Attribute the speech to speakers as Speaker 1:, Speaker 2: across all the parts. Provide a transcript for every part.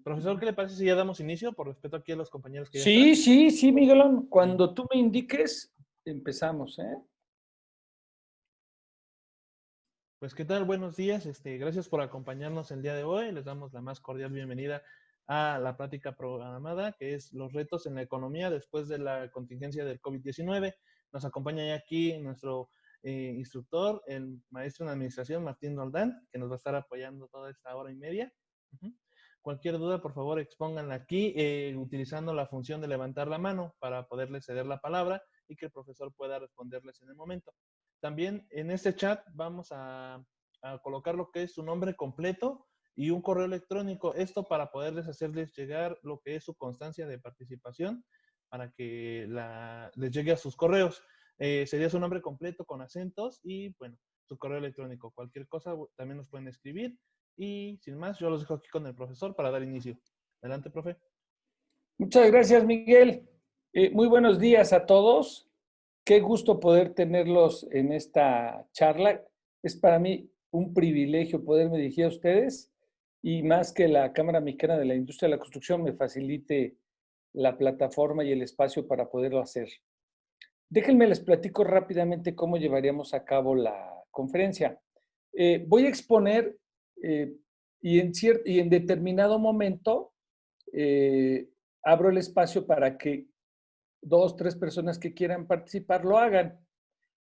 Speaker 1: Profesor, ¿qué le parece si ya damos inicio por respeto aquí a los compañeros que ya están?
Speaker 2: Sí, Miguelón. Cuando tú me indiques, empezamos, ¿eh?
Speaker 1: Pues, ¿qué tal? Buenos días. Gracias por acompañarnos el día de hoy. Les damos la más cordial bienvenida a la plática programada, que es los retos en la economía después de la contingencia del COVID-19. Nos acompaña ya aquí nuestro instructor, el maestro en administración, Martín Roldán, que nos va a estar apoyando toda esta hora y media. Cualquier duda, por favor, expónganla aquí utilizando la función de levantar la mano para poderles ceder la palabra y que el profesor pueda responderles en el momento. También en este chat vamos a colocar lo que es su nombre completo y un correo electrónico. Esto para poderles hacerles llegar lo que es su constancia de participación para que les llegue a sus correos. Sería su nombre completo con acentos y, bueno, su correo electrónico. Cualquier cosa también nos pueden escribir. Y sin más, yo los dejo aquí con el profesor para dar inicio. Adelante, profe.
Speaker 2: Muchas gracias, Miguel. Muy buenos días a todos. Qué gusto poder tenerlos en esta charla. Es para mí un privilegio poderme dirigir a ustedes y más que la Cámara Mexicana de la Industria de la Construcción me facilite la plataforma y el espacio para poderlo hacer. Déjenme les platico rápidamente cómo llevaríamos a cabo la conferencia. Voy a exponer y en determinado momento abro el espacio para que 2, 3 personas que quieran participar lo hagan.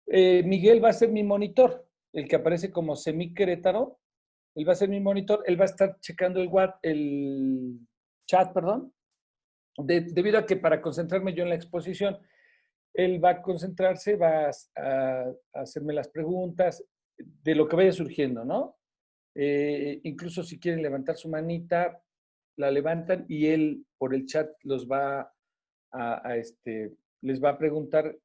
Speaker 2: Miguel va a ser mi monitor, el que aparece como Semi Querétaro. Él va a ser mi monitor, él va a estar checando el chat, perdón, debido a que para concentrarme yo en la exposición, él va a concentrarse, va a hacerme las preguntas de lo que vaya surgiendo, ¿no? Incluso si quieren levantar su manita, la levantan y él por el chat los va les va a preguntar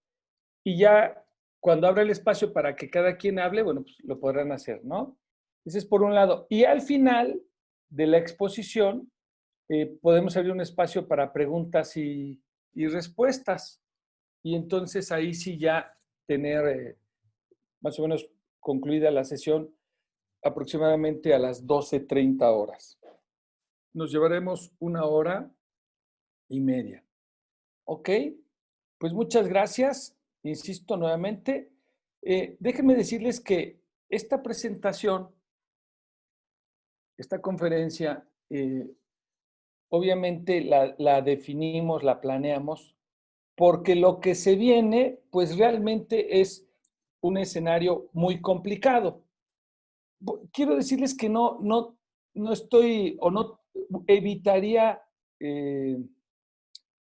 Speaker 2: y ya cuando abra el espacio para que cada quien hable, bueno, pues lo podrán hacer, ¿no? Ese es por un lado. Y al final de la exposición podemos abrir un espacio para preguntas y respuestas. Y entonces ahí sí ya tener más o menos concluida la sesión aproximadamente a las 12:30 horas. Nos llevaremos 1 hora y media. ¿Ok? Pues muchas gracias. Insisto nuevamente. Déjenme decirles que esta presentación, esta conferencia, obviamente la definimos, la planeamos, porque lo que se viene, pues realmente es un escenario muy complicado. Quiero decirles que no estoy o no evitaría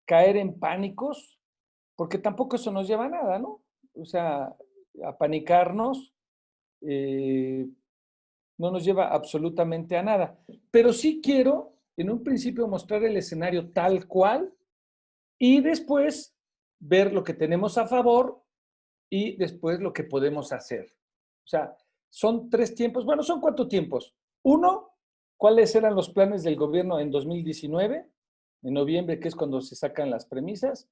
Speaker 2: caer en pánicos, porque tampoco eso nos lleva a nada, ¿no? O sea, apanicarnos no nos lleva absolutamente a nada. Pero sí quiero, en un principio, mostrar el escenario tal cual y después ver lo que tenemos a favor y después lo que podemos hacer. O sea, son 3 tiempos, bueno, son 4 tiempos. 1, ¿cuáles eran los planes del gobierno en 2019? En noviembre, que es cuando se sacan las premisas.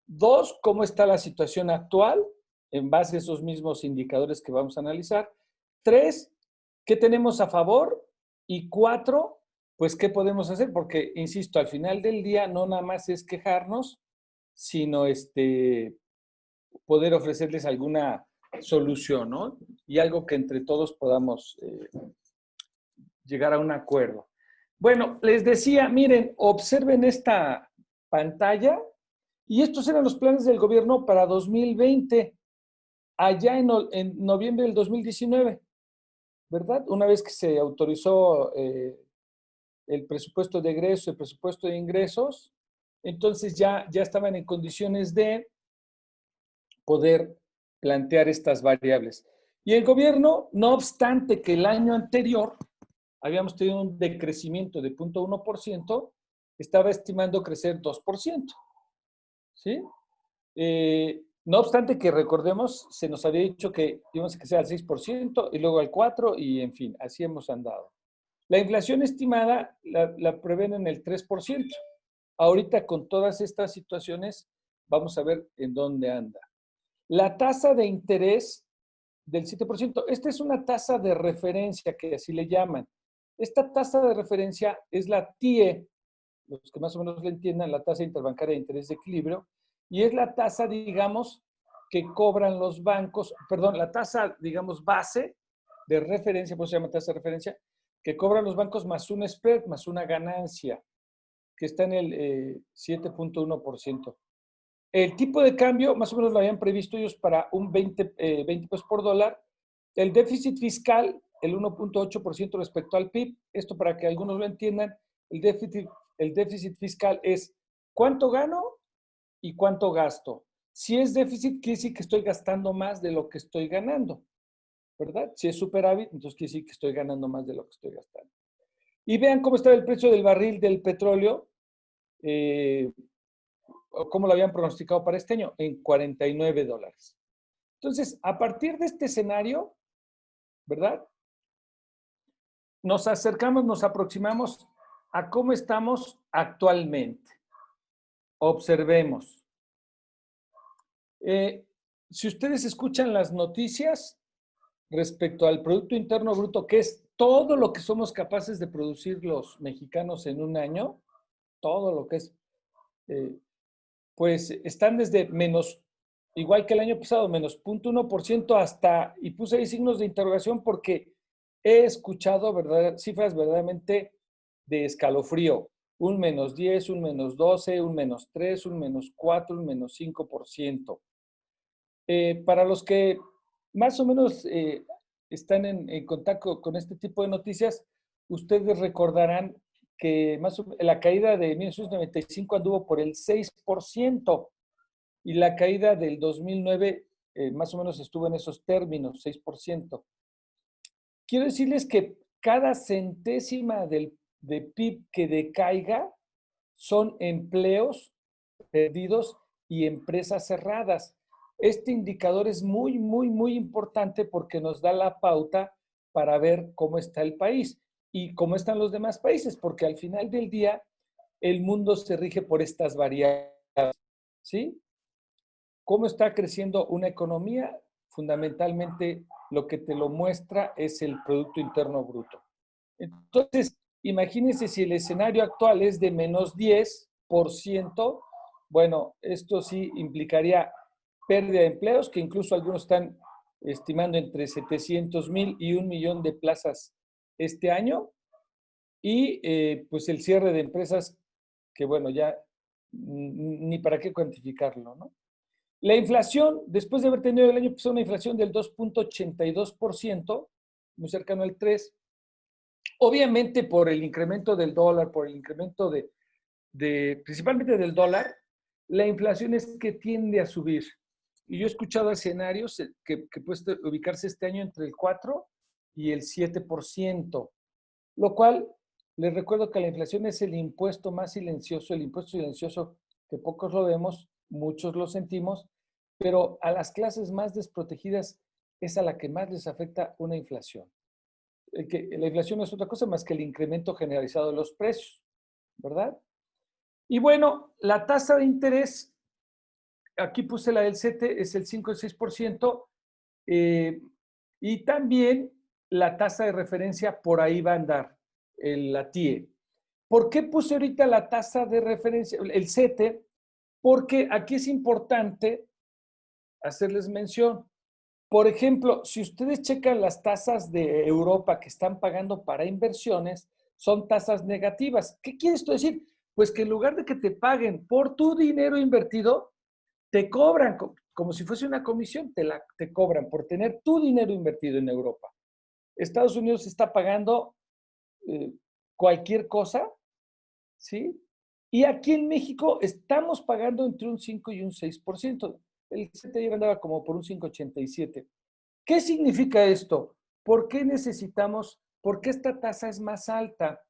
Speaker 2: 2, ¿cómo está la situación actual en base a esos mismos indicadores que vamos a analizar? 3, ¿qué tenemos a favor? Y 4, pues, ¿qué podemos hacer? Porque, insisto, al final del día no nada más es quejarnos, sino poder ofrecerles alguna solución, ¿no? Y algo que entre todos podamos llegar a un acuerdo. Bueno, les decía, miren, observen esta pantalla y estos eran los planes del gobierno para 2020, allá en noviembre del 2019, ¿verdad? Una vez que se autorizó el presupuesto de egreso, el presupuesto de ingresos, entonces ya estaban en condiciones de poder plantear estas variables. Y el gobierno, no obstante que el año anterior habíamos tenido un decrecimiento de 0.1%, estaba estimando crecer 2%. ¿Sí? No obstante que recordemos, se nos había dicho que íbamos a crecer al 6% y luego al 4% y en fin, así hemos andado. La inflación estimada la prevén en el 3%. Ahorita con todas estas situaciones vamos a ver en dónde anda. La tasa de interés del 7%, esta es una tasa de referencia que así le llaman. Esta tasa de referencia es la TIE, los que más o menos le entiendan, la tasa interbancaria de interés de equilibrio, y es la tasa, digamos, que cobran los bancos, perdón, la tasa, digamos, base de referencia, por eso se llama tasa de referencia, que cobran los bancos más un spread, más una ganancia, que está en el 7.1%. El tipo de cambio, más o menos lo habían previsto ellos para un 20 pesos por dólar. El déficit fiscal, el 1.8% respecto al PIB. Esto para que algunos lo entiendan, el déficit fiscal es cuánto gano y cuánto gasto. Si es déficit, quiere decir que estoy gastando más de lo que estoy ganando, ¿verdad? Si es superávit, entonces quiere decir que estoy ganando más de lo que estoy gastando. Y vean cómo está el precio del barril del petróleo, cómo lo habían pronosticado para este año, en $49. Entonces, a partir de este escenario, ¿verdad? Nos acercamos, nos aproximamos a cómo estamos actualmente. Observemos. Si ustedes escuchan las noticias respecto al Producto Interno Bruto, que es todo lo que somos capaces de producir los mexicanos en un año, todo lo que es, pues están desde menos, igual que el año pasado, menos 0.1% hasta, y puse ahí signos de interrogación porque he escuchado cifras verdaderamente de escalofrío. Un -10, un -12, un -3, un -4, un -5%. Para los que más o menos están en contacto con este tipo de noticias, ustedes recordarán que la caída de 1995 anduvo por el 6% y la caída del 2009 más o menos estuvo en esos términos, 6%. Quiero decirles que cada centésima de PIB que decaiga son empleos perdidos y empresas cerradas. Este indicador es muy, muy, muy importante porque nos da la pauta para ver cómo está el país y cómo están los demás países, porque al final del día el mundo se rige por estas variables, ¿sí? ¿Cómo está creciendo una economía? Fundamentalmente lo que te lo muestra es el Producto Interno Bruto. Entonces, imagínense si el escenario actual es de -10%, bueno, esto sí implicaría pérdida de empleos, que incluso algunos están estimando entre 700,000 y 1,000,000 de plazas este año, y pues el cierre de empresas que, bueno, ya ni para qué cuantificarlo, ¿no? La inflación, después de haber tenido el año pasado una inflación del 2.82%, muy cercano al 3%, obviamente por el incremento del dólar, por el incremento principalmente del dólar, la inflación es que tiende a subir. Y yo he escuchado escenarios que puede ubicarse este año entre el 4 y el 7%, lo cual les recuerdo que la inflación es el impuesto más silencioso, el impuesto silencioso que pocos lo vemos, muchos lo sentimos, pero a las clases más desprotegidas es a la que más les afecta una inflación. Que la inflación no es otra cosa más que el incremento generalizado de los precios, ¿verdad? Y bueno, la tasa de interés, aquí puse la del CETE, es el 5 o 6%, y también la tasa de referencia por ahí va a andar, la TIE. ¿Por qué puse ahorita la tasa de referencia, el CETE? Porque aquí es importante hacerles mención. Por ejemplo, si ustedes checan las tasas de Europa que están pagando para inversiones, son tasas negativas. ¿Qué quiere esto decir? Pues que en lugar de que te paguen por tu dinero invertido, te cobran como si fuese una comisión, te cobran por tener tu dinero invertido en Europa. Estados Unidos está pagando cualquier cosa, ¿sí? Y aquí en México estamos pagando entre un 5 y un 6%. El CTI andaba como por un 5,87. ¿Qué significa esto? ¿Por qué por qué esta tasa es más alta?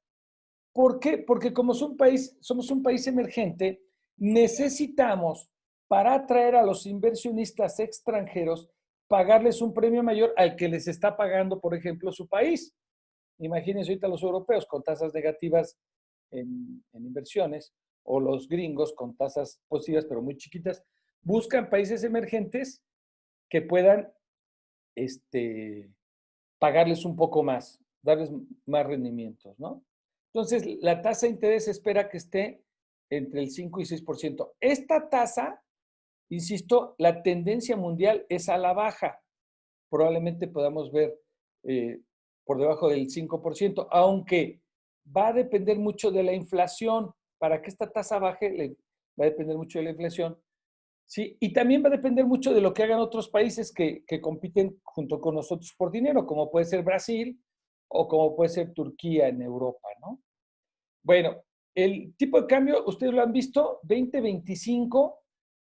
Speaker 2: ¿Por qué? Porque como somos un país emergente, necesitamos, para atraer a los inversionistas extranjeros, pagarles un premio mayor al que les está pagando, por ejemplo, su país. Imagínense ahorita los europeos con tasas negativas en inversiones, o los gringos con tasas positivas, pero muy chiquitas, buscan países emergentes que puedan pagarles un poco más, darles más rendimientos, ¿no? Entonces, la tasa de interés se espera que esté entre el 5 y 6%. Esta tasa, insisto, la tendencia mundial es a la baja. Probablemente podamos ver por debajo del 5%, aunque va a depender mucho de la inflación. Para que esta tasa baje, va a depender mucho de la inflación. Sí, y también va a depender mucho de lo que hagan otros países que compiten junto con nosotros por dinero, como puede ser Brasil o como puede ser Turquía en Europa, ¿no? Bueno, el tipo de cambio, ustedes lo han visto, 20.25,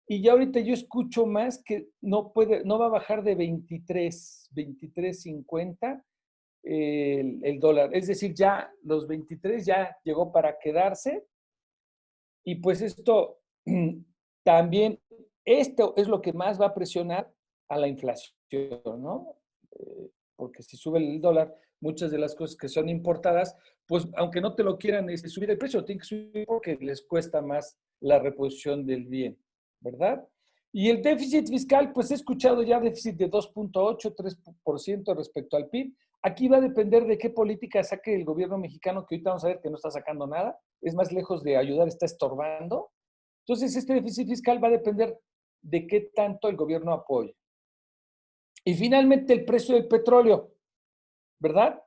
Speaker 2: y ya ahorita yo escucho más que no va a bajar de 23.50 el dólar. Es decir, ya los 23 ya llegó para quedarse, y pues esto también, esto es lo que más va a presionar a la inflación, ¿no? Porque si sube el dólar, muchas de las cosas que son importadas, pues aunque no te lo quieran subir el precio, tiene que subir porque les cuesta más la reposición del bien, ¿verdad? Y el déficit fiscal, pues he escuchado ya déficit de 2.8, 3% respecto al PIB. Aquí va a depender de qué política saque el gobierno mexicano, que ahorita vamos a ver que no está sacando nada. Es más, lejos de ayudar, está estorbando. Entonces, este déficit fiscal va a depender de qué tanto el gobierno apoye. Y finalmente, el precio del petróleo, ¿verdad?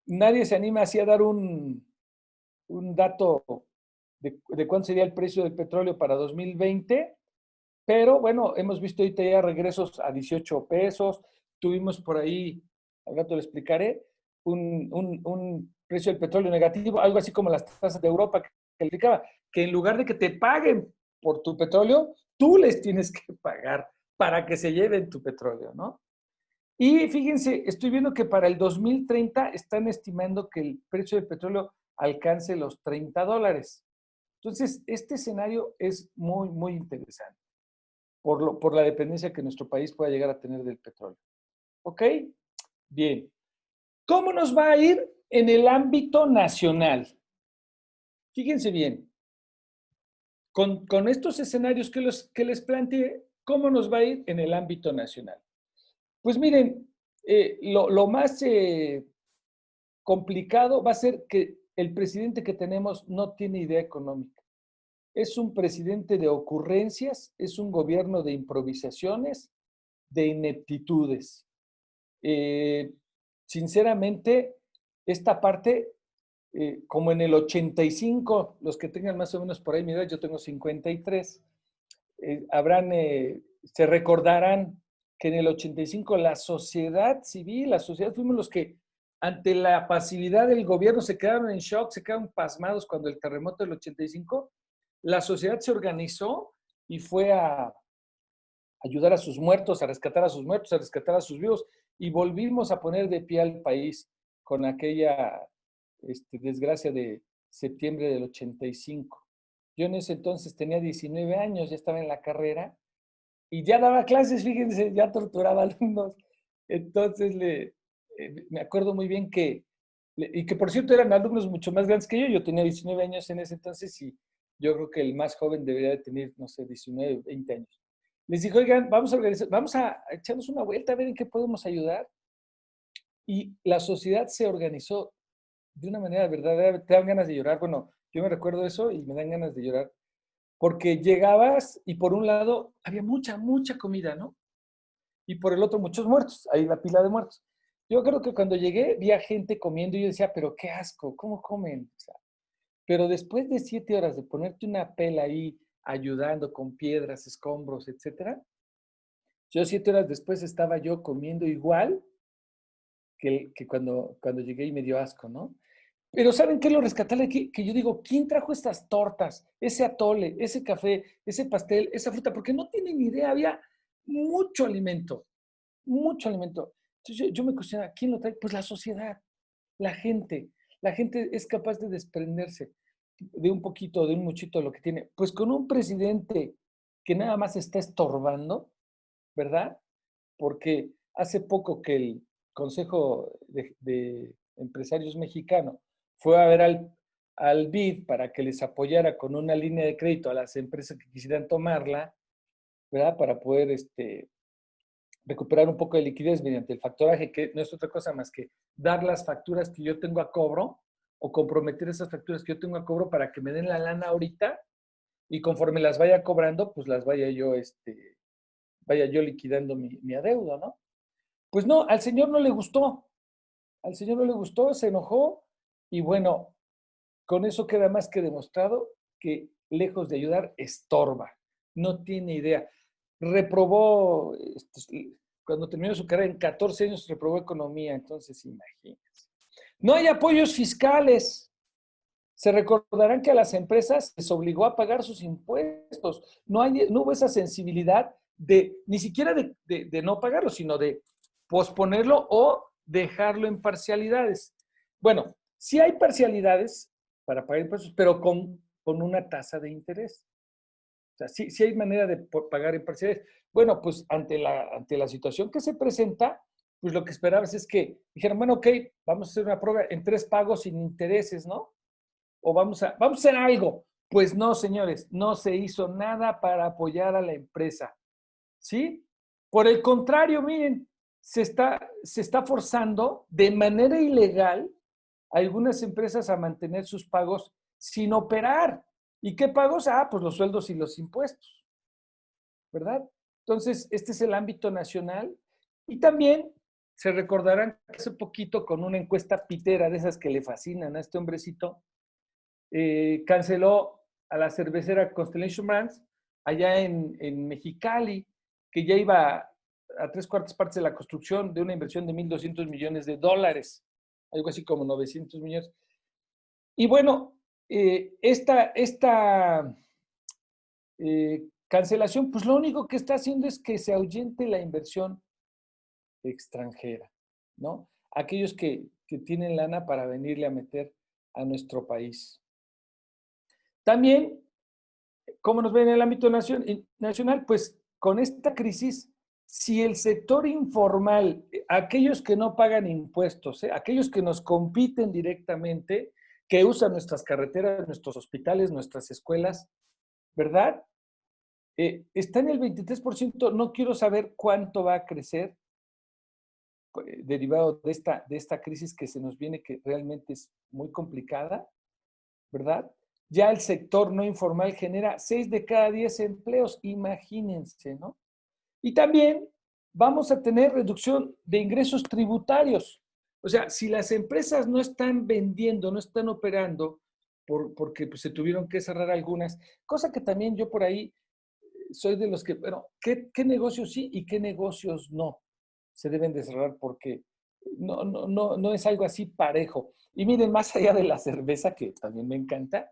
Speaker 2: Nadie se anima así a dar un dato de cuánto sería el precio del petróleo para 2020, pero bueno, hemos visto ahorita ya regresos a 18 pesos. Tuvimos por ahí, al rato le explicaré, un precio del petróleo negativo, algo así como las tasas de Europa que calificaba, que en lugar de que te paguen por tu petróleo, tú les tienes que pagar para que se lleven tu petróleo, ¿no? Y fíjense, estoy viendo que para el 2030 están estimando que el precio del petróleo alcance los $30. Entonces, este escenario es muy, muy interesante por la dependencia que nuestro país pueda llegar a tener del petróleo. ¿Ok? Bien. ¿Cómo nos va a ir en el ámbito nacional? Fíjense bien, con estos escenarios que les planteé, ¿cómo nos va a ir en el ámbito nacional? Pues miren, lo más complicado va a ser que el presidente que tenemos no tiene idea económica. Es un presidente de ocurrencias, es un gobierno de improvisaciones, de ineptitudes. Sinceramente, esta parte, como en el 85, los que tengan más o menos por ahí mi edad, yo tengo 53, se recordarán que en el 85 la sociedad civil, la sociedad fuimos los que ante la pasividad del gobierno se quedaron en shock, se quedaron pasmados cuando el terremoto del 85, la sociedad se organizó y fue a ayudar a sus muertos, a rescatar a sus muertos, a rescatar a sus vivos, y volvimos a poner de pie al país con aquella desgracia de septiembre del 85. Yo en ese entonces tenía 19 años, ya estaba en la carrera y ya daba clases, fíjense, ya torturaba alumnos. Entonces me acuerdo muy bien y que por cierto eran alumnos mucho más grandes que yo tenía 19 años en ese entonces y yo creo que el más joven debería de tener, no sé, 19, 20 años. Les dije, oigan, vamos a echarnos una vuelta a ver en qué podemos ayudar. Y la sociedad se organizó de una manera verdadera, te dan ganas de llorar. Bueno, yo me recuerdo eso y me dan ganas de llorar. Porque llegabas y por un lado había mucha, mucha comida, ¿no? Y por el otro muchos muertos, ahí la pila de muertos. Yo creo que cuando llegué vi a gente comiendo y yo decía, pero qué asco, ¿cómo comen? O sea, pero después de 7 horas de ponerte una pela ahí ayudando con piedras, escombros, etcétera, yo 7 horas después estaba yo comiendo igual que cuando llegué y me dio asco, ¿no? Pero ¿saben qué es lo rescatable aquí? Que yo digo, ¿quién trajo estas tortas, ese atole, ese café, ese pastel, esa fruta? Porque no tienen ni idea, había mucho alimento, mucho alimento. Entonces yo me cuestionaba, ¿quién lo trae? Pues la sociedad, la gente. La gente es capaz de desprenderse de un poquito, de un muchito de lo que tiene. Pues con un presidente que nada más está estorbando, ¿verdad? Porque hace poco que el Consejo de Empresarios Mexicano fue a ver al BID para que les apoyara con una línea de crédito a las empresas que quisieran tomarla, ¿verdad? Para poder recuperar un poco de liquidez mediante el factoraje, que no es otra cosa más que dar las facturas que yo tengo a cobro o comprometer esas facturas que yo tengo a cobro para que me den la lana ahorita y conforme las vaya cobrando, pues las vaya yo liquidando mi adeudo, ¿no? Pues no, al señor no le gustó. Al señor no le gustó, se enojó y bueno, con eso queda más que demostrado que lejos de ayudar, estorba. No tiene idea. Reprobó, cuando terminó su carrera en 14 años, reprobó economía, entonces imagínense. No hay apoyos fiscales. Se recordarán que a las empresas les obligó a pagar sus impuestos. No hubo esa sensibilidad ni siquiera de no pagarlo, sino de posponerlo o dejarlo en parcialidades. Bueno, sí hay parcialidades para pagar impuestos, pero con una tasa de interés. O sea, sí hay manera de pagar en parcialidades. Bueno, pues ante la situación que se presenta, pues lo que esperabas es que dijeran, bueno, ok, vamos a hacer una prueba en 3 pagos sin intereses, ¿no? O vamos a hacer algo. Pues no, señores, no se hizo nada para apoyar a la empresa. ¿Sí? Por el contrario, miren, se está forzando de manera ilegal a algunas empresas a mantener sus pagos sin operar. ¿Y qué pagos? Pues los sueldos y los impuestos, ¿verdad? Entonces, este es el ámbito nacional. Y también se recordarán que hace poquito con una encuesta pitera de esas que le fascinan a este hombrecito, canceló a la cervecera Constellation Brands allá en Mexicali, que ya iba a 3/4 partes de la construcción de una inversión de $1,200 millones, algo así como 900 millones. Y bueno, esta cancelación, pues lo único que está haciendo es que se ahuyente la inversión extranjera, ¿no? Aquellos que tienen lana para venirle a meter a nuestro país. También, ¿cómo nos ve en el ámbito nacional? Pues con esta crisis, si el sector informal, aquellos que no pagan impuestos, aquellos que nos compiten directamente, que usan nuestras carreteras, nuestros hospitales, nuestras escuelas, ¿verdad? Está en el 23%, no quiero saber cuánto va a crecer derivado de esta crisis que se nos viene, que realmente es muy complicada, ¿verdad? Ya el sector no informal genera 6 de cada 10 empleos, imagínense, ¿no? Y también vamos a tener reducción de ingresos tributarios. O sea, si las empresas no están vendiendo, no están operando, porque pues, se tuvieron que cerrar algunas, cosa que también yo por ahí soy de los que, bueno, ¿qué negocios sí y qué negocios no se deben de cerrar? Porque no es algo así parejo. Y miren, más allá de la cerveza, que también me encanta,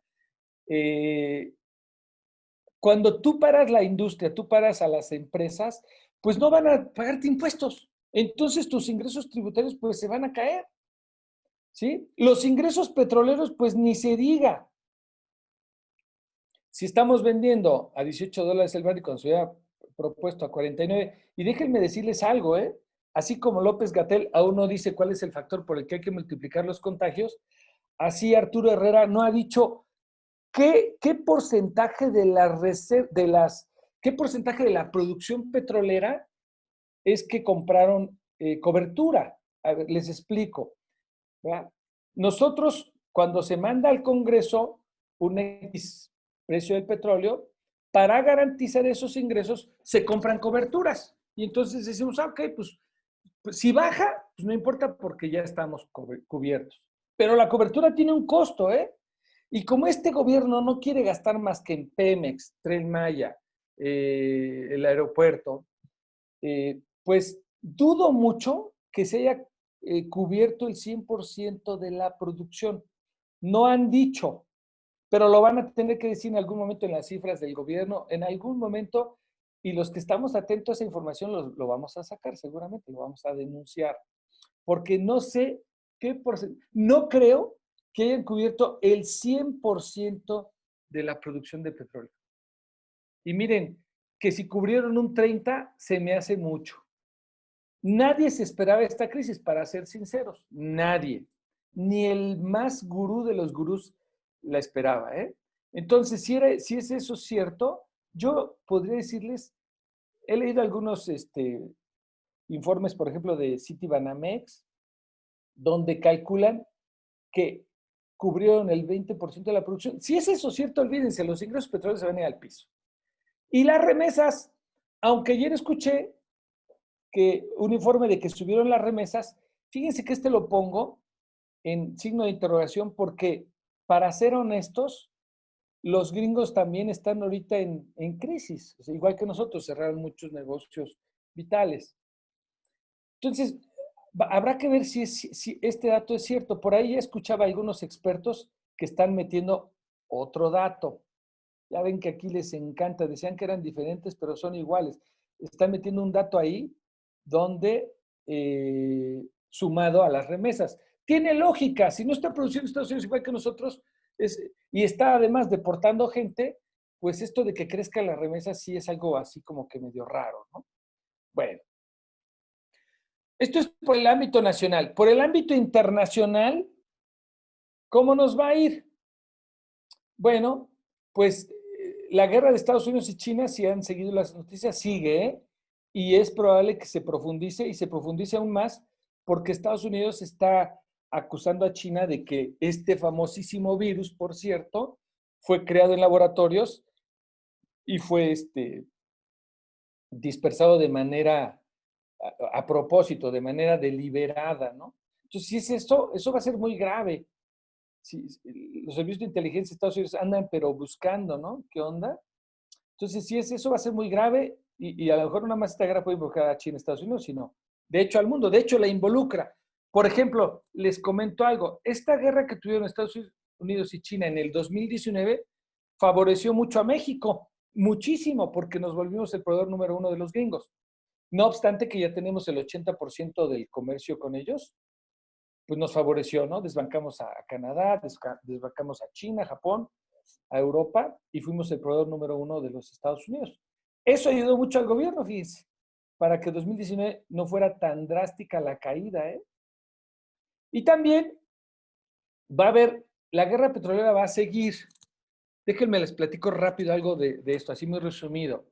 Speaker 2: cuando tú paras la industria, tú paras a las empresas, pues no van a pagarte impuestos. Entonces tus ingresos tributarios pues se van a caer. ¿Sí? Los ingresos petroleros pues ni se diga. Si estamos vendiendo a $18 el barril cuando se había propuesto a 49, y déjenme decirles algo, así como López-Gatell aún no dice cuál es el factor por el que hay que multiplicar los contagios, así Arturo Herrera no ha dicho qué porcentaje qué porcentaje de la producción petrolera es que compraron cobertura. A ver, les explico. ¿Verdad? Nosotros, cuando se manda al Congreso un X precio del petróleo, para garantizar esos ingresos se compran coberturas. Y entonces decimos, ok, pues si baja, pues no importa porque ya estamos cubiertos. Pero la cobertura tiene un costo, ¿eh? Y como este gobierno no quiere gastar más que en Pemex, Tren Maya, el aeropuerto, pues dudo mucho que se haya cubierto el 100% de la producción. No han dicho, pero lo van a tener que decir en algún momento en las cifras del gobierno, en algún momento, y los que estamos atentos a esa información lo vamos a sacar seguramente, lo vamos a denunciar, porque no sé qué porcentaje, no creo que hayan cubierto el 100% de la producción de petróleo. Y miren, que si cubrieron un 30, se me hace mucho. Nadie se esperaba esta crisis, para ser sinceros, nadie. Ni el más gurú de los gurús la esperaba, ¿eh? Entonces, si es eso cierto, yo podría decirles, he leído algunos informes, por ejemplo, de Citibanamex, donde calculan que cubrieron el 20% de la producción. Si es eso cierto, olvídense, los ingresos petroleros se van a ir al piso. Y las remesas, aunque ayer escuché que un informe de que subieron las remesas, fíjense que lo pongo en signo de interrogación porque, para ser honestos, los gringos también están ahorita en crisis. O sea, igual que nosotros, cerraron muchos negocios vitales. Entonces, habrá que ver si este dato es cierto. Por ahí ya escuchaba a algunos expertos que están metiendo otro dato. Ya ven que aquí les encanta, decían que eran diferentes, pero son iguales. Están metiendo un dato ahí donde, sumado a las remesas. Tiene lógica, si no está produciendo Estados Unidos igual que nosotros, y está además deportando gente, pues esto de que crezcan las remesas sí es algo así como que medio raro, ¿no? Bueno, esto es por el ámbito nacional. Por el ámbito internacional, ¿cómo nos va a ir? Bueno, pues la guerra de Estados Unidos y China, si han seguido las noticias, sigue, ¿eh? Y es probable que se profundice y se profundice aún más porque Estados Unidos está acusando a China de que este famosísimo virus, por cierto, fue creado en laboratorios y fue dispersado de manera, a propósito, de manera deliberada, ¿no? Entonces, si es esto, eso va a ser muy grave. Sí, los servicios de inteligencia de Estados Unidos andan pero buscando, ¿no? ¿Qué onda? Entonces, si es eso, va a ser muy grave y a lo mejor no nada más esta guerra puede involucrar a China y Estados Unidos, sino, de hecho, al mundo. De hecho, la involucra. Por ejemplo, les comento algo. Esta guerra que tuvieron Estados Unidos y China en el 2019 favoreció mucho a México, muchísimo, porque nos volvimos el proveedor número 1 de los gringos. No obstante que ya tenemos el 80% del comercio con ellos, pues nos favoreció, ¿no? Desbancamos a Canadá, desbancamos a China, Japón, a Europa y fuimos el proveedor número 1 de los Estados Unidos. Eso ayudó mucho al gobierno, fíjense, para que 2019 no fuera tan drástica la caída, ¿eh? Y también va a haber, la guerra petrolera va a seguir. Déjenme les platico rápido algo de esto, así muy resumido.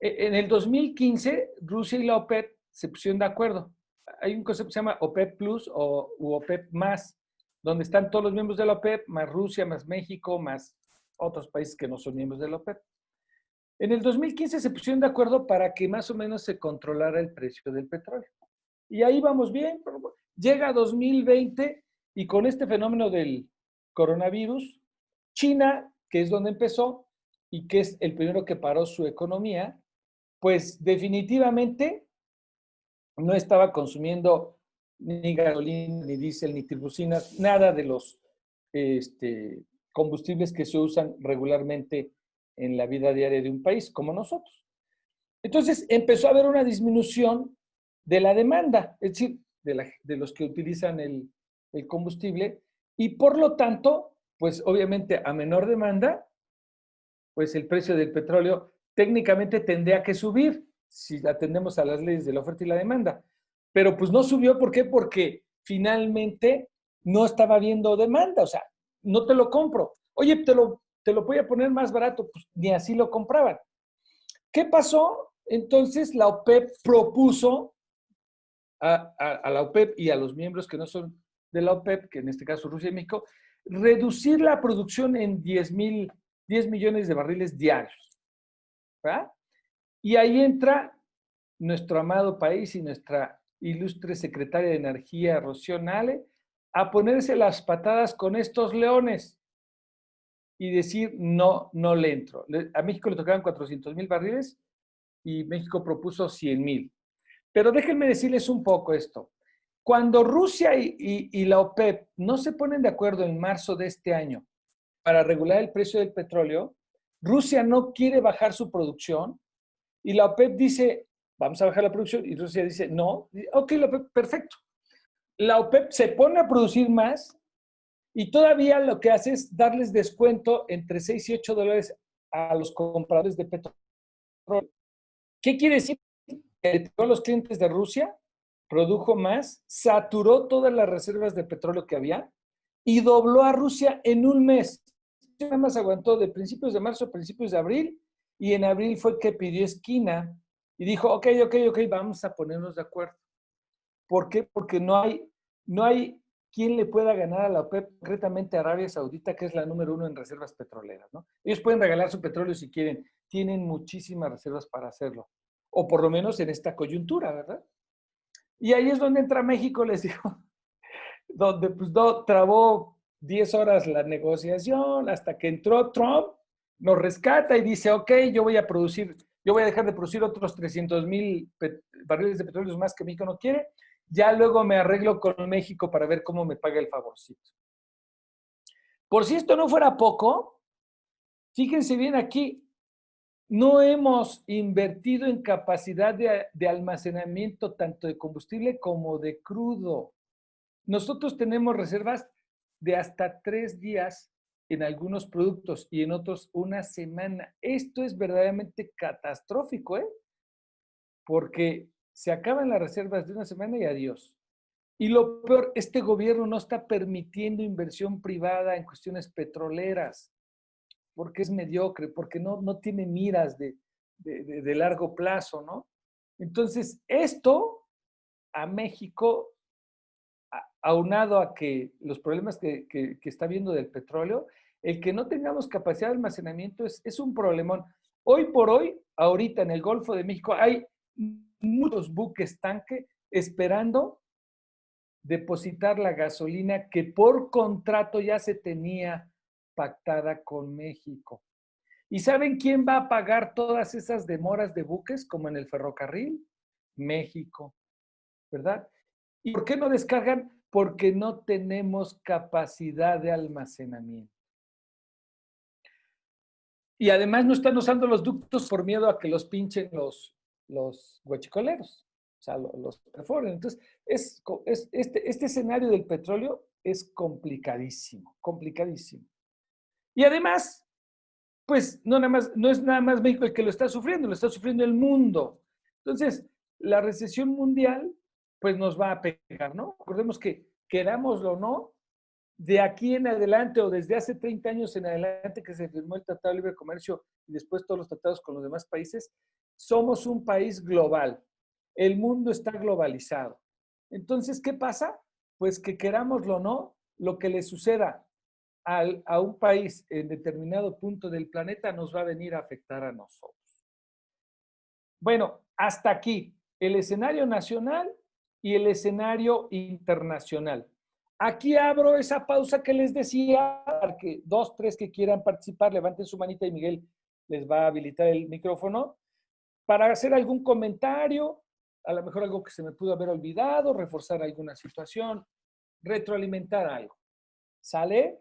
Speaker 2: En el 2015, Rusia y la OPEP se pusieron de acuerdo. Hay un concepto que se llama OPEP Plus o OPEP más, donde están todos los miembros de la OPEP, más Rusia, más México, más otros países que no son miembros de la OPEP. En el 2015 se pusieron de acuerdo para que más o menos se controlara el precio del petróleo. Y ahí vamos bien. Llega 2020 y con este fenómeno del coronavirus, China, que es donde empezó y que es el primero que paró su economía, pues definitivamente no estaba consumiendo ni gasolina, ni diésel, ni turbusinas, nada de los combustibles que se usan regularmente en la vida diaria de un país como nosotros. Entonces empezó a haber una disminución de la demanda, es decir, de los que utilizan el combustible, y por lo tanto, pues obviamente a menor demanda, pues el precio del petróleo técnicamente tendría que subir si atendemos a las leyes de la oferta y la demanda. Pero pues no subió, ¿por qué? Porque finalmente no estaba habiendo demanda, o sea, no te lo compro. Oye, te lo voy a poner más barato, pues ni así lo compraban. ¿Qué pasó? Entonces la OPEP propuso a la OPEP y a los miembros que no son de la OPEP, que en este caso Rusia y México, reducir la producción en 10 millones de barriles diarios. ¿Verdad? Y ahí entra nuestro amado país y nuestra ilustre secretaria de Energía, Rocío Nale, a ponerse las patadas con estos leones y decir, no, no le entro. A México le tocaban 400,000 barriles y México propuso 100,000. Pero déjenme decirles un poco esto. Cuando Rusia y la OPEP no se ponen de acuerdo en marzo de este año para regular el precio del petróleo, Rusia no quiere bajar su producción y la OPEP dice, vamos a bajar la producción, y Rusia dice, no. Ok, la OPEP, perfecto. La OPEP se pone a producir más y todavía lo que hace es darles descuento entre 6 y 8 dólares a los compradores de petróleo. ¿Qué quiere decir? Que todos los clientes de Rusia produjo más, saturó todas las reservas de petróleo que había y dobló a Rusia en un mes. Nada más aguantó de principios de marzo a principios de abril y en abril fue que pidió esquina Y dijo, ok, vamos a ponernos de acuerdo. ¿Por qué? Porque no hay quien le pueda ganar a la OPEP, concretamente a Arabia Saudita, que es la número 1 en reservas petroleras, ¿no? Ellos pueden regalar su petróleo si quieren, tienen muchísimas reservas para hacerlo, o por lo menos en esta coyuntura, ¿verdad? Y ahí es donde entra México, les digo, donde pues trabó 10 horas la negociación hasta que entró Trump, nos rescata y dice, ok, yo voy a dejar de producir otros 300,000 barriles de petróleo más que México no quiere, ya luego me arreglo con México para ver cómo me paga el favorcito. Por si esto no fuera poco, fíjense bien aquí, no hemos invertido en capacidad de almacenamiento tanto de combustible como de crudo. Nosotros tenemos reservas de hasta 3 días en algunos productos y en otros una semana. Esto es verdaderamente catastrófico, ¿eh? Porque se acaban las reservas de una semana y adiós. Y lo peor, este gobierno no está permitiendo inversión privada en cuestiones petroleras, porque es mediocre, porque no tiene miras de largo plazo, ¿no? Entonces, esto a México, aunado a que los problemas que está viendo del petróleo, el que no tengamos capacidad de almacenamiento es un problemón. Hoy por hoy, ahorita en el Golfo de México, hay muchos buques tanque esperando depositar la gasolina que por contrato ya se tenía pactada con México. ¿Y saben quién va a pagar todas esas demoras de buques, como en el ferrocarril? México, ¿verdad? ¿Y por qué no descargan? Porque no tenemos capacidad de almacenamiento. Y además no están usando los ductos por miedo a que los pinchen los huachicoleros, o sea, los perforen. Entonces, este escenario del petróleo es complicadísimo, complicadísimo. Y además, pues no es nada más México el que lo está sufriendo el mundo. Entonces, la recesión mundial, pues nos va a pegar, ¿no? Recordemos que, querámoslo o no, de aquí en adelante o desde hace 30 años en adelante que se firmó el Tratado de Libre Comercio y después todos los tratados con los demás países, somos un país global. El mundo está globalizado. Entonces, ¿qué pasa? Pues que querámoslo o no, lo que le suceda a un país en determinado punto del planeta nos va a venir a afectar a nosotros. Bueno, hasta aquí el escenario nacional y el escenario internacional. Aquí abro esa pausa que les decía, para que 2, 3 que quieran participar, levanten su manita y Miguel les va a habilitar el micrófono para hacer algún comentario, a lo mejor algo que se me pudo haber olvidado, reforzar alguna situación, retroalimentar algo. ¿Sale?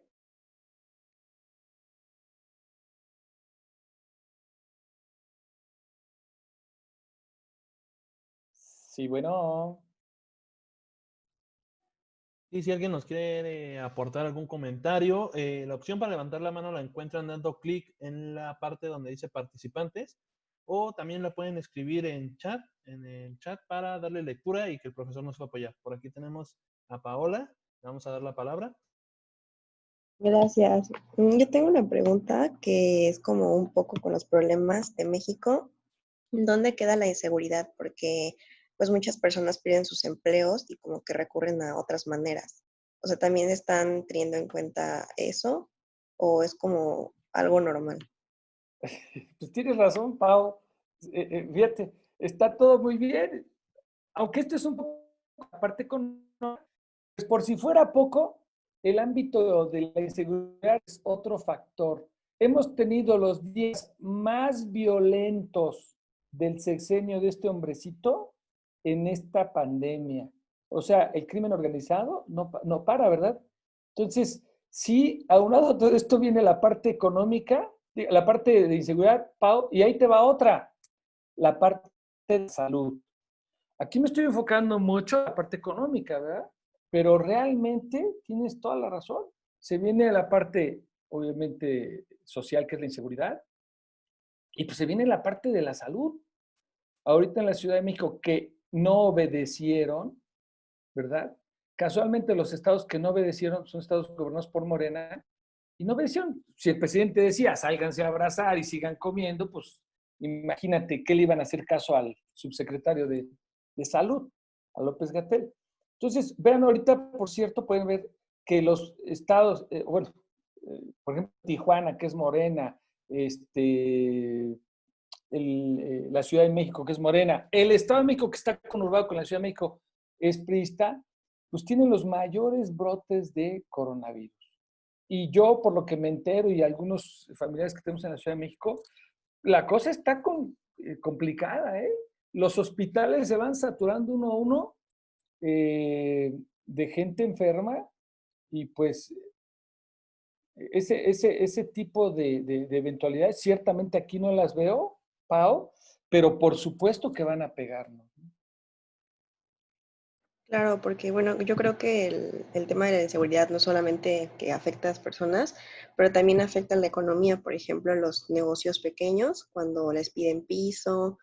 Speaker 2: Sí, bueno.
Speaker 1: Y si alguien nos quiere aportar algún comentario, la opción para levantar la mano la encuentran dando clic en la parte donde dice participantes, o también la pueden escribir en el chat para darle lectura y que el profesor nos va a apoyar. Por aquí tenemos a Paola, le vamos a dar la palabra.
Speaker 3: Gracias. Yo tengo una pregunta que es como un poco con los problemas de México. ¿Dónde queda la inseguridad? Porque pues muchas personas pierden sus empleos y como que recurren a otras maneras. O sea, ¿también están teniendo en cuenta eso o es como algo normal?
Speaker 2: Pues tienes razón, Pau. Fíjate, está todo muy bien. Aunque esto es un poco aparte con, pues por si fuera poco, el ámbito de la inseguridad es otro factor. Hemos tenido los días más violentos del sexenio de este hombrecito en esta pandemia. O sea, el crimen organizado no para, ¿verdad? Entonces, sí, aunado a todo esto viene la parte económica, la parte de inseguridad, Pau, y ahí te va otra, la parte de salud. Aquí me estoy enfocando mucho en la parte económica, ¿verdad? Pero realmente tienes toda la razón. Se viene la parte, obviamente, social, que es la inseguridad, y pues se viene la parte de la salud. Ahorita en la Ciudad de México, que no obedecieron, ¿verdad? Casualmente los estados que no obedecieron son estados gobernados por Morena y no obedecieron. Si el presidente decía, sálganse a abrazar y sigan comiendo, pues imagínate qué le iban a hacer caso al subsecretario de Salud, a López-Gatell. Entonces, vean ahorita, por cierto, pueden ver que los estados, por ejemplo, Tijuana, que es Morena, la Ciudad de México, que es Morena, el Estado de México, que está conurbado con la Ciudad de México, es priista, pues tienen los mayores brotes de coronavirus. Y yo, por lo que me entero, y algunos familiares que tenemos en la Ciudad de México, la cosa está complicada, ¿eh? Los hospitales se van saturando uno a uno de gente enferma y pues ese tipo de eventualidades ciertamente aquí no las veo, Pau, pero por supuesto que van a pegarnos.
Speaker 3: Claro, porque bueno, yo creo que el tema de la inseguridad no solamente que afecta a las personas, pero también afecta a la economía, por ejemplo, los negocios pequeños, cuando les piden piso,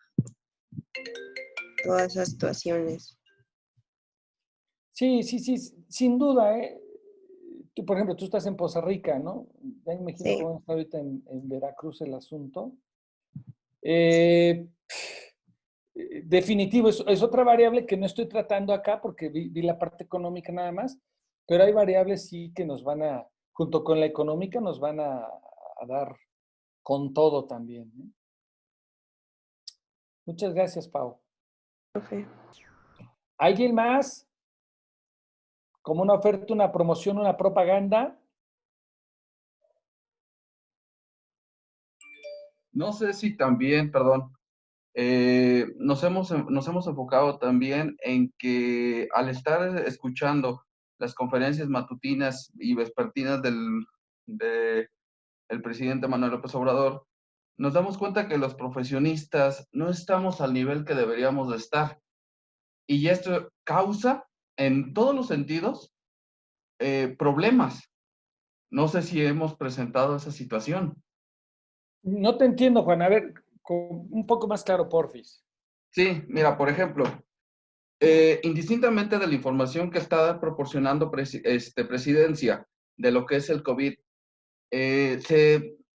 Speaker 3: todas esas situaciones.
Speaker 2: Sí, sí, sí, sin duda, ¿eh? Tú, por ejemplo, tú estás en Poza Rica, ¿no? Ya me imagino
Speaker 3: Sí,
Speaker 2: cómo está ahorita en Veracruz el asunto. Eh, Definitivo, es otra variable que no estoy tratando acá porque vi la parte económica nada más, pero hay variables sí que nos van a, junto con la económica, nos van a dar con todo también, ¿eh? Muchas gracias, Pau.
Speaker 3: profe.
Speaker 2: ¿Alguien más? ¿Como una oferta, una promoción, una propaganda?
Speaker 4: No sé si también, perdón, nos hemos enfocado también en que al estar escuchando las conferencias matutinas y vespertinas el presidente Manuel López Obrador, nos damos cuenta que los profesionistas no estamos al nivel que deberíamos de estar. Y esto causa, en todos los sentidos, problemas. No sé si hemos presentado esa situación.
Speaker 2: No te entiendo, Juan. A ver, un poco más claro, porfis.
Speaker 4: Sí, mira, por ejemplo, indistintamente de la información que está proporcionando presidencia de lo que es el COVID,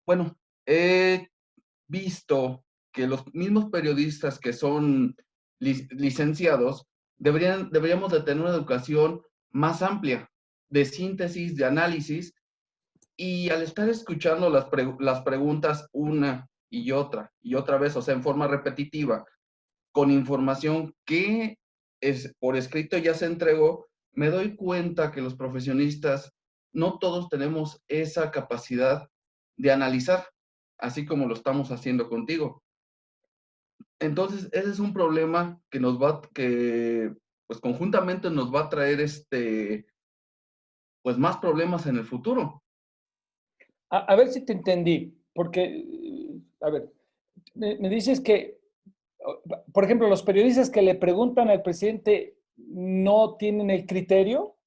Speaker 4: bueno, he visto que los mismos periodistas que son licenciados deberíamos de tener una educación más amplia de síntesis, de análisis, y al estar escuchando las preguntas una y otra vez, o sea, en forma repetitiva, con información que por escrito ya se entregó, me doy cuenta que los profesionistas no todos tenemos esa capacidad de analizar, así como lo estamos haciendo contigo. Entonces, ese es un problema que pues conjuntamente nos va a traer pues más problemas en el futuro.
Speaker 2: A ver si te entendí, porque, a ver, me dices que, por ejemplo, los periodistas que le preguntan al presidente no tienen el criterio.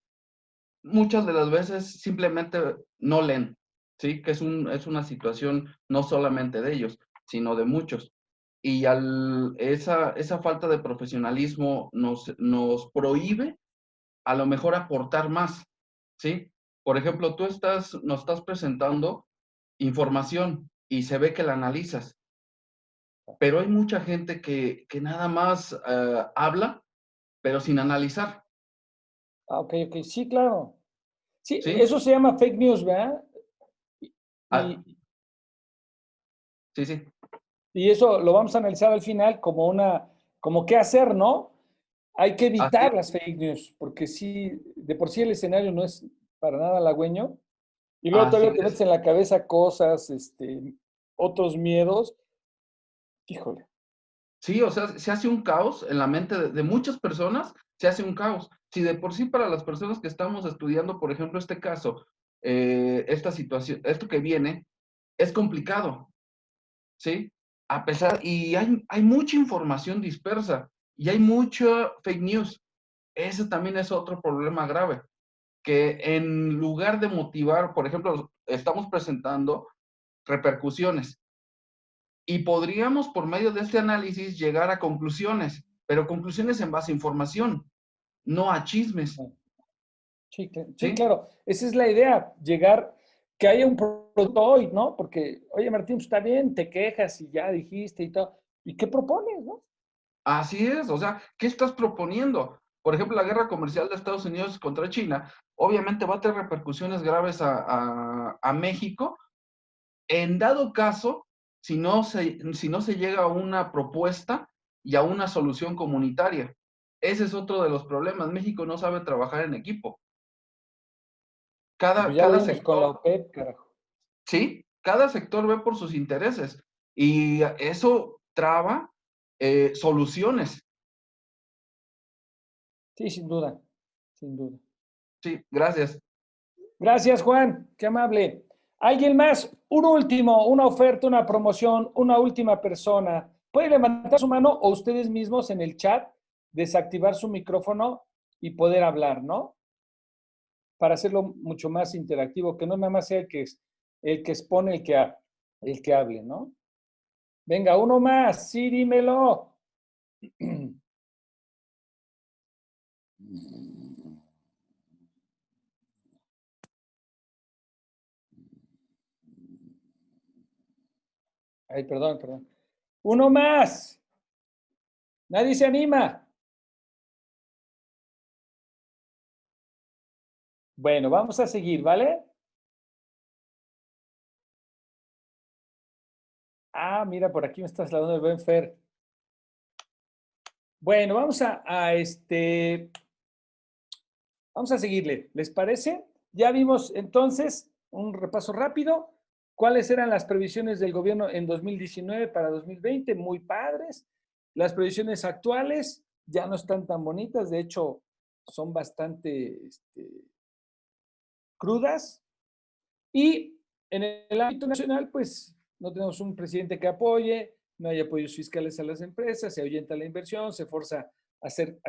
Speaker 4: Muchas de las veces simplemente no leen, ¿sí? Que es una situación no solamente de ellos, sino de muchos. Y esa falta de profesionalismo nos prohíbe a lo mejor aportar más, ¿sí? Por ejemplo, nos estás presentando información y se ve que la analizas, pero hay mucha gente que nada más habla, pero sin analizar,
Speaker 2: Ah, ok, ok, sí, claro. Sí,
Speaker 4: ¿sí?
Speaker 2: eso se llama fake news, ¿verdad?
Speaker 4: Ah,
Speaker 2: Y,
Speaker 4: sí, sí.
Speaker 2: y eso lo vamos a analizar al final como qué hacer, ¿no? Hay que
Speaker 4: Así
Speaker 2: evitar
Speaker 4: es.
Speaker 2: las fake news, porque sí, de por sí el escenario no es para nada halagüeño. Y luego
Speaker 4: Así
Speaker 2: todavía te
Speaker 4: es.
Speaker 2: metes en la cabeza cosas, otros miedos. Híjole.
Speaker 4: Sí, o sea, se hace un caos en la mente de muchas personas, se hace un caos. Si de por sí para las personas que estamos estudiando, por ejemplo, este caso, esta situación, esto que viene, es complicado, ¿sí? Y hay mucha información dispersa y hay mucha fake news. Ese también es otro problema grave, que en lugar de motivar, por ejemplo, estamos presentando repercusiones. Y podríamos, por medio de este análisis, llegar a conclusiones, pero conclusiones en base a información, no a chismes,
Speaker 2: Sí, sí,
Speaker 4: ¿sí?
Speaker 2: claro. Esa es la idea, llegar, que haya un producto hoy, ¿no? Porque, oye, Martín, pues, está bien, te quejas y ya dijiste y todo. ¿Y qué propones, no?
Speaker 4: Así es, o sea, ¿qué estás proponiendo? Por ejemplo, la guerra comercial de Estados Unidos contra China, obviamente va a tener repercusiones graves a México. En dado caso, si no se llega a una propuesta y a una solución comunitaria. Ese es otro de los problemas. México no sabe trabajar en equipo.
Speaker 2: Pues ya lo
Speaker 4: Cada
Speaker 2: vimos con la
Speaker 4: sector,
Speaker 2: OPEP, carajo.
Speaker 4: sí, cada sector ve por sus intereses y eso traba soluciones.
Speaker 2: Sí, sin duda, sin duda.
Speaker 4: Sí, gracias.
Speaker 2: Gracias, Juan, qué amable. ¿Alguien más? Un último, una oferta, una promoción, una última persona. Puede levantar su mano o ustedes mismos en el chat desactivar su micrófono y poder hablar, ¿no? Para hacerlo mucho más interactivo, que no nada más sea el que expone el que hable, ¿no? Venga, uno más, sí, dímelo. Ay, perdón, perdón. Uno más. Nadie se anima. Bueno, vamos a seguir, ¿vale? Ah, mira, por aquí me estás hablando del buen Fer. Bueno, vamos a seguirle. ¿Les parece? Ya vimos entonces un repaso rápido. ¿Cuáles eran las previsiones del gobierno en 2019 para 2020? Muy padres. Las previsiones actuales ya no están tan bonitas, de hecho, son bastante crudas. Y en el ámbito nacional, pues no tenemos un presidente que apoye, no hay apoyos fiscales a las empresas, se ahuyenta la inversión, se forza a hacer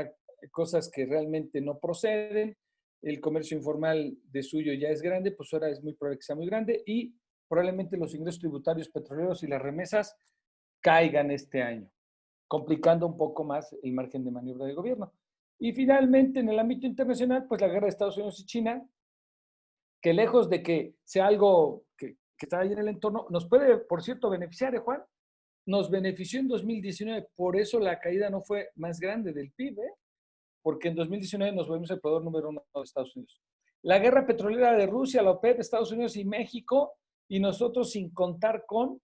Speaker 2: cosas que realmente no proceden, el comercio informal de suyo ya es grande, pues ahora es muy probable que sea muy grande y probablemente los ingresos tributarios petroleros y las remesas caigan este año, complicando un poco más el margen de maniobra del gobierno. Y finalmente, en el ámbito internacional, pues la guerra de Estados Unidos y China, que lejos de que sea algo que está ahí en el entorno, nos puede, por cierto, beneficiar, Juan. Nos benefició en 2019, por eso la caída no fue más grande del PIB, porque en 2019 nos volvimos el proveedor número uno de Estados Unidos. La guerra petrolera de Rusia, la OPEP, Estados Unidos y México, y nosotros sin contar con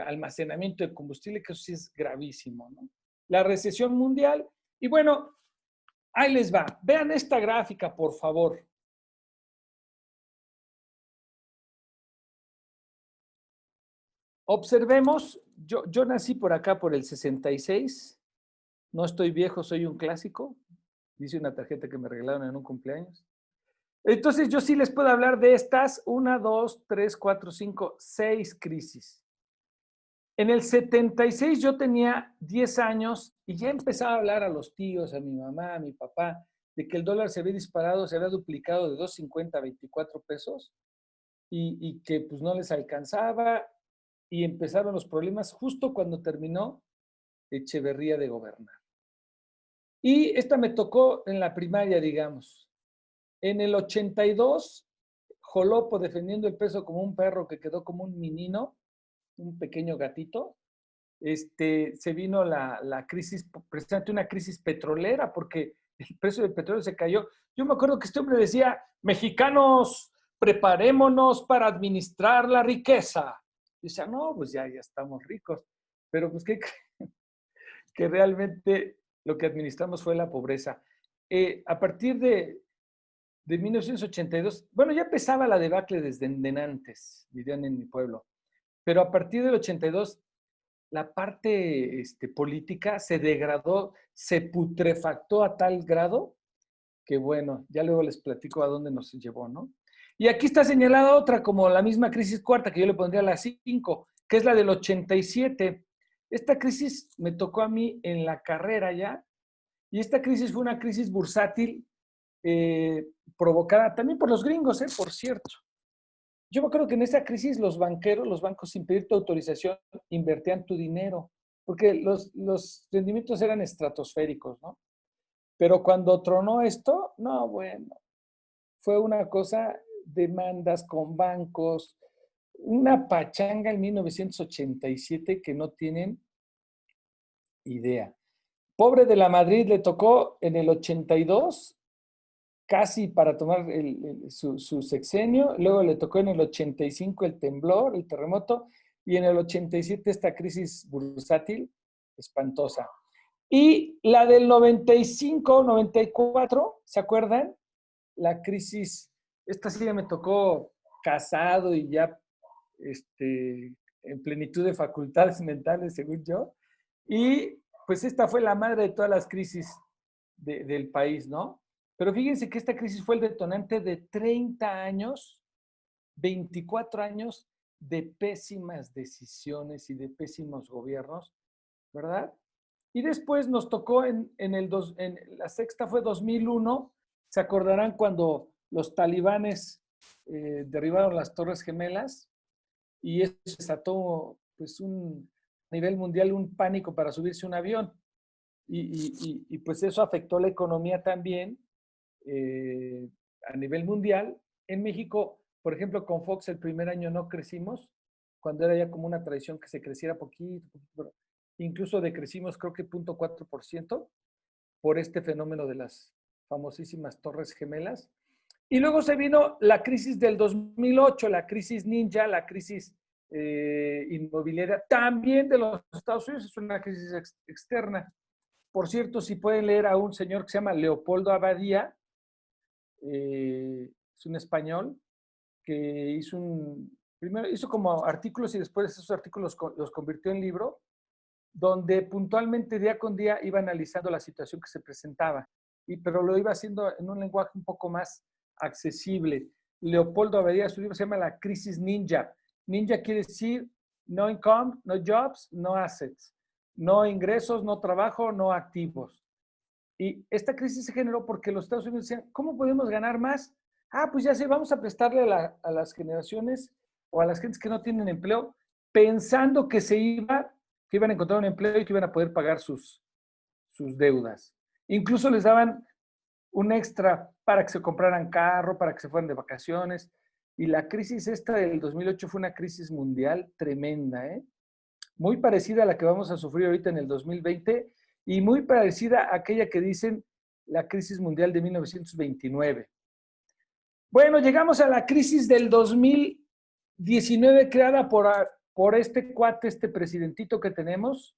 Speaker 2: almacenamiento de combustible, que eso sí es gravísimo, ¿no? La recesión mundial, y bueno, ahí les va. Vean esta gráfica, por favor. Observemos, yo nací por acá por el 66, no estoy viejo, soy un clásico, dice una tarjeta que me regalaron en un cumpleaños. Entonces yo sí les puedo hablar de estas 1, 2, 3, 4, 5, 6 crisis. En el 76 yo tenía 10 años y ya empezaba a hablar a los tíos, a mi mamá, a mi papá, de que el dólar se había disparado, se había duplicado de 2.50 a 24 pesos y que pues no les alcanzaba y empezaron los problemas justo cuando terminó Echeverría de gobernar. Y esta me tocó en la primaria, digamos. En el 82, Jolopo defendiendo el peso como un perro que quedó como un menino, un pequeño gatito, se vino la crisis, precisamente una crisis petrolera, porque el precio del petróleo se cayó. Yo me acuerdo que este hombre decía, mexicanos, preparémonos para administrar la riqueza. Y decía, no, pues ya estamos ricos. Pero pues que realmente lo que administramos fue la pobreza. A partir de 1982, bueno, ya empezaba la debacle desde antes, dirían en mi pueblo, pero a partir del 82, la parte política se degradó, se putrefactó a tal grado que, bueno, ya luego les platico a dónde nos llevó, ¿no? Y aquí está señalada otra, como la misma crisis cuarta, que yo le pondría la 5, que es la del 87. Esta crisis me tocó a mí en la carrera ya, y esta crisis fue una crisis bursátil provocada también por los gringos, por cierto. Yo me acuerdo que en esa crisis los banqueros, los bancos sin pedir tu autorización, invertían tu dinero, porque los rendimientos eran estratosféricos, ¿no? Pero cuando tronó esto, no, bueno, fue una cosa, demandas con bancos, una pachanga en 1987 que no tienen idea. Pobre de la Madrid, le tocó en el 82, casi para tomar su sexenio. Luego le tocó en el 85 el temblor, el terremoto, y en el 87 esta crisis bursátil espantosa. Y la del 95, 94, ¿se acuerdan? La crisis, esta sí ya me tocó casado y ya en plenitud de facultades mentales, según yo. Y pues esta fue la madre de todas las crisis del país, ¿no? Pero fíjense que esta crisis fue el detonante de 30 años, 24 años de pésimas decisiones y de pésimos gobiernos, ¿verdad? Y después nos tocó en la sexta fue 2001, se acordarán cuando los talibanes derribaron las Torres Gemelas y eso desató pues a nivel mundial un pánico para subirse a un avión. Y pues eso afectó la economía también a nivel mundial. En México, por ejemplo, con Fox el primer año no crecimos, cuando era ya como una tradición que se creciera poquito, incluso decrecimos creo que 0.4% por este fenómeno de las famosísimas Torres Gemelas. Y luego se vino la crisis del 2008, la crisis ninja, la crisis inmobiliaria, también de los Estados Unidos, es una crisis externa. Por cierto, si pueden leer a un señor que se llama Leopoldo Abadía, es un español que primero hizo como artículos y después esos artículos los convirtió en libro, donde puntualmente día con día iba analizando la situación que se presentaba, pero lo iba haciendo en un lenguaje un poco más accesible. Leopoldo Abadía, su libro se llama La crisis ninja. Ninja quiere decir no income, no jobs, no assets, no ingresos, no trabajo, no activos. Y esta crisis se generó porque los Estados Unidos decían, ¿cómo podemos ganar más? Pues ya sé, vamos a prestarle a las generaciones o a las gentes que no tienen empleo, pensando que iban a encontrar un empleo y que iban a poder pagar sus deudas. Incluso les daban un extra para que se compraran carro, para que se fueran de vacaciones. Y la crisis esta del 2008 fue una crisis mundial tremenda, muy parecida a la que vamos a sufrir ahorita en el 2020 y muy parecida a aquella que dicen la crisis mundial de 1929. Bueno, llegamos a la crisis del 2019 creada por este cuate, este presidentito que tenemos,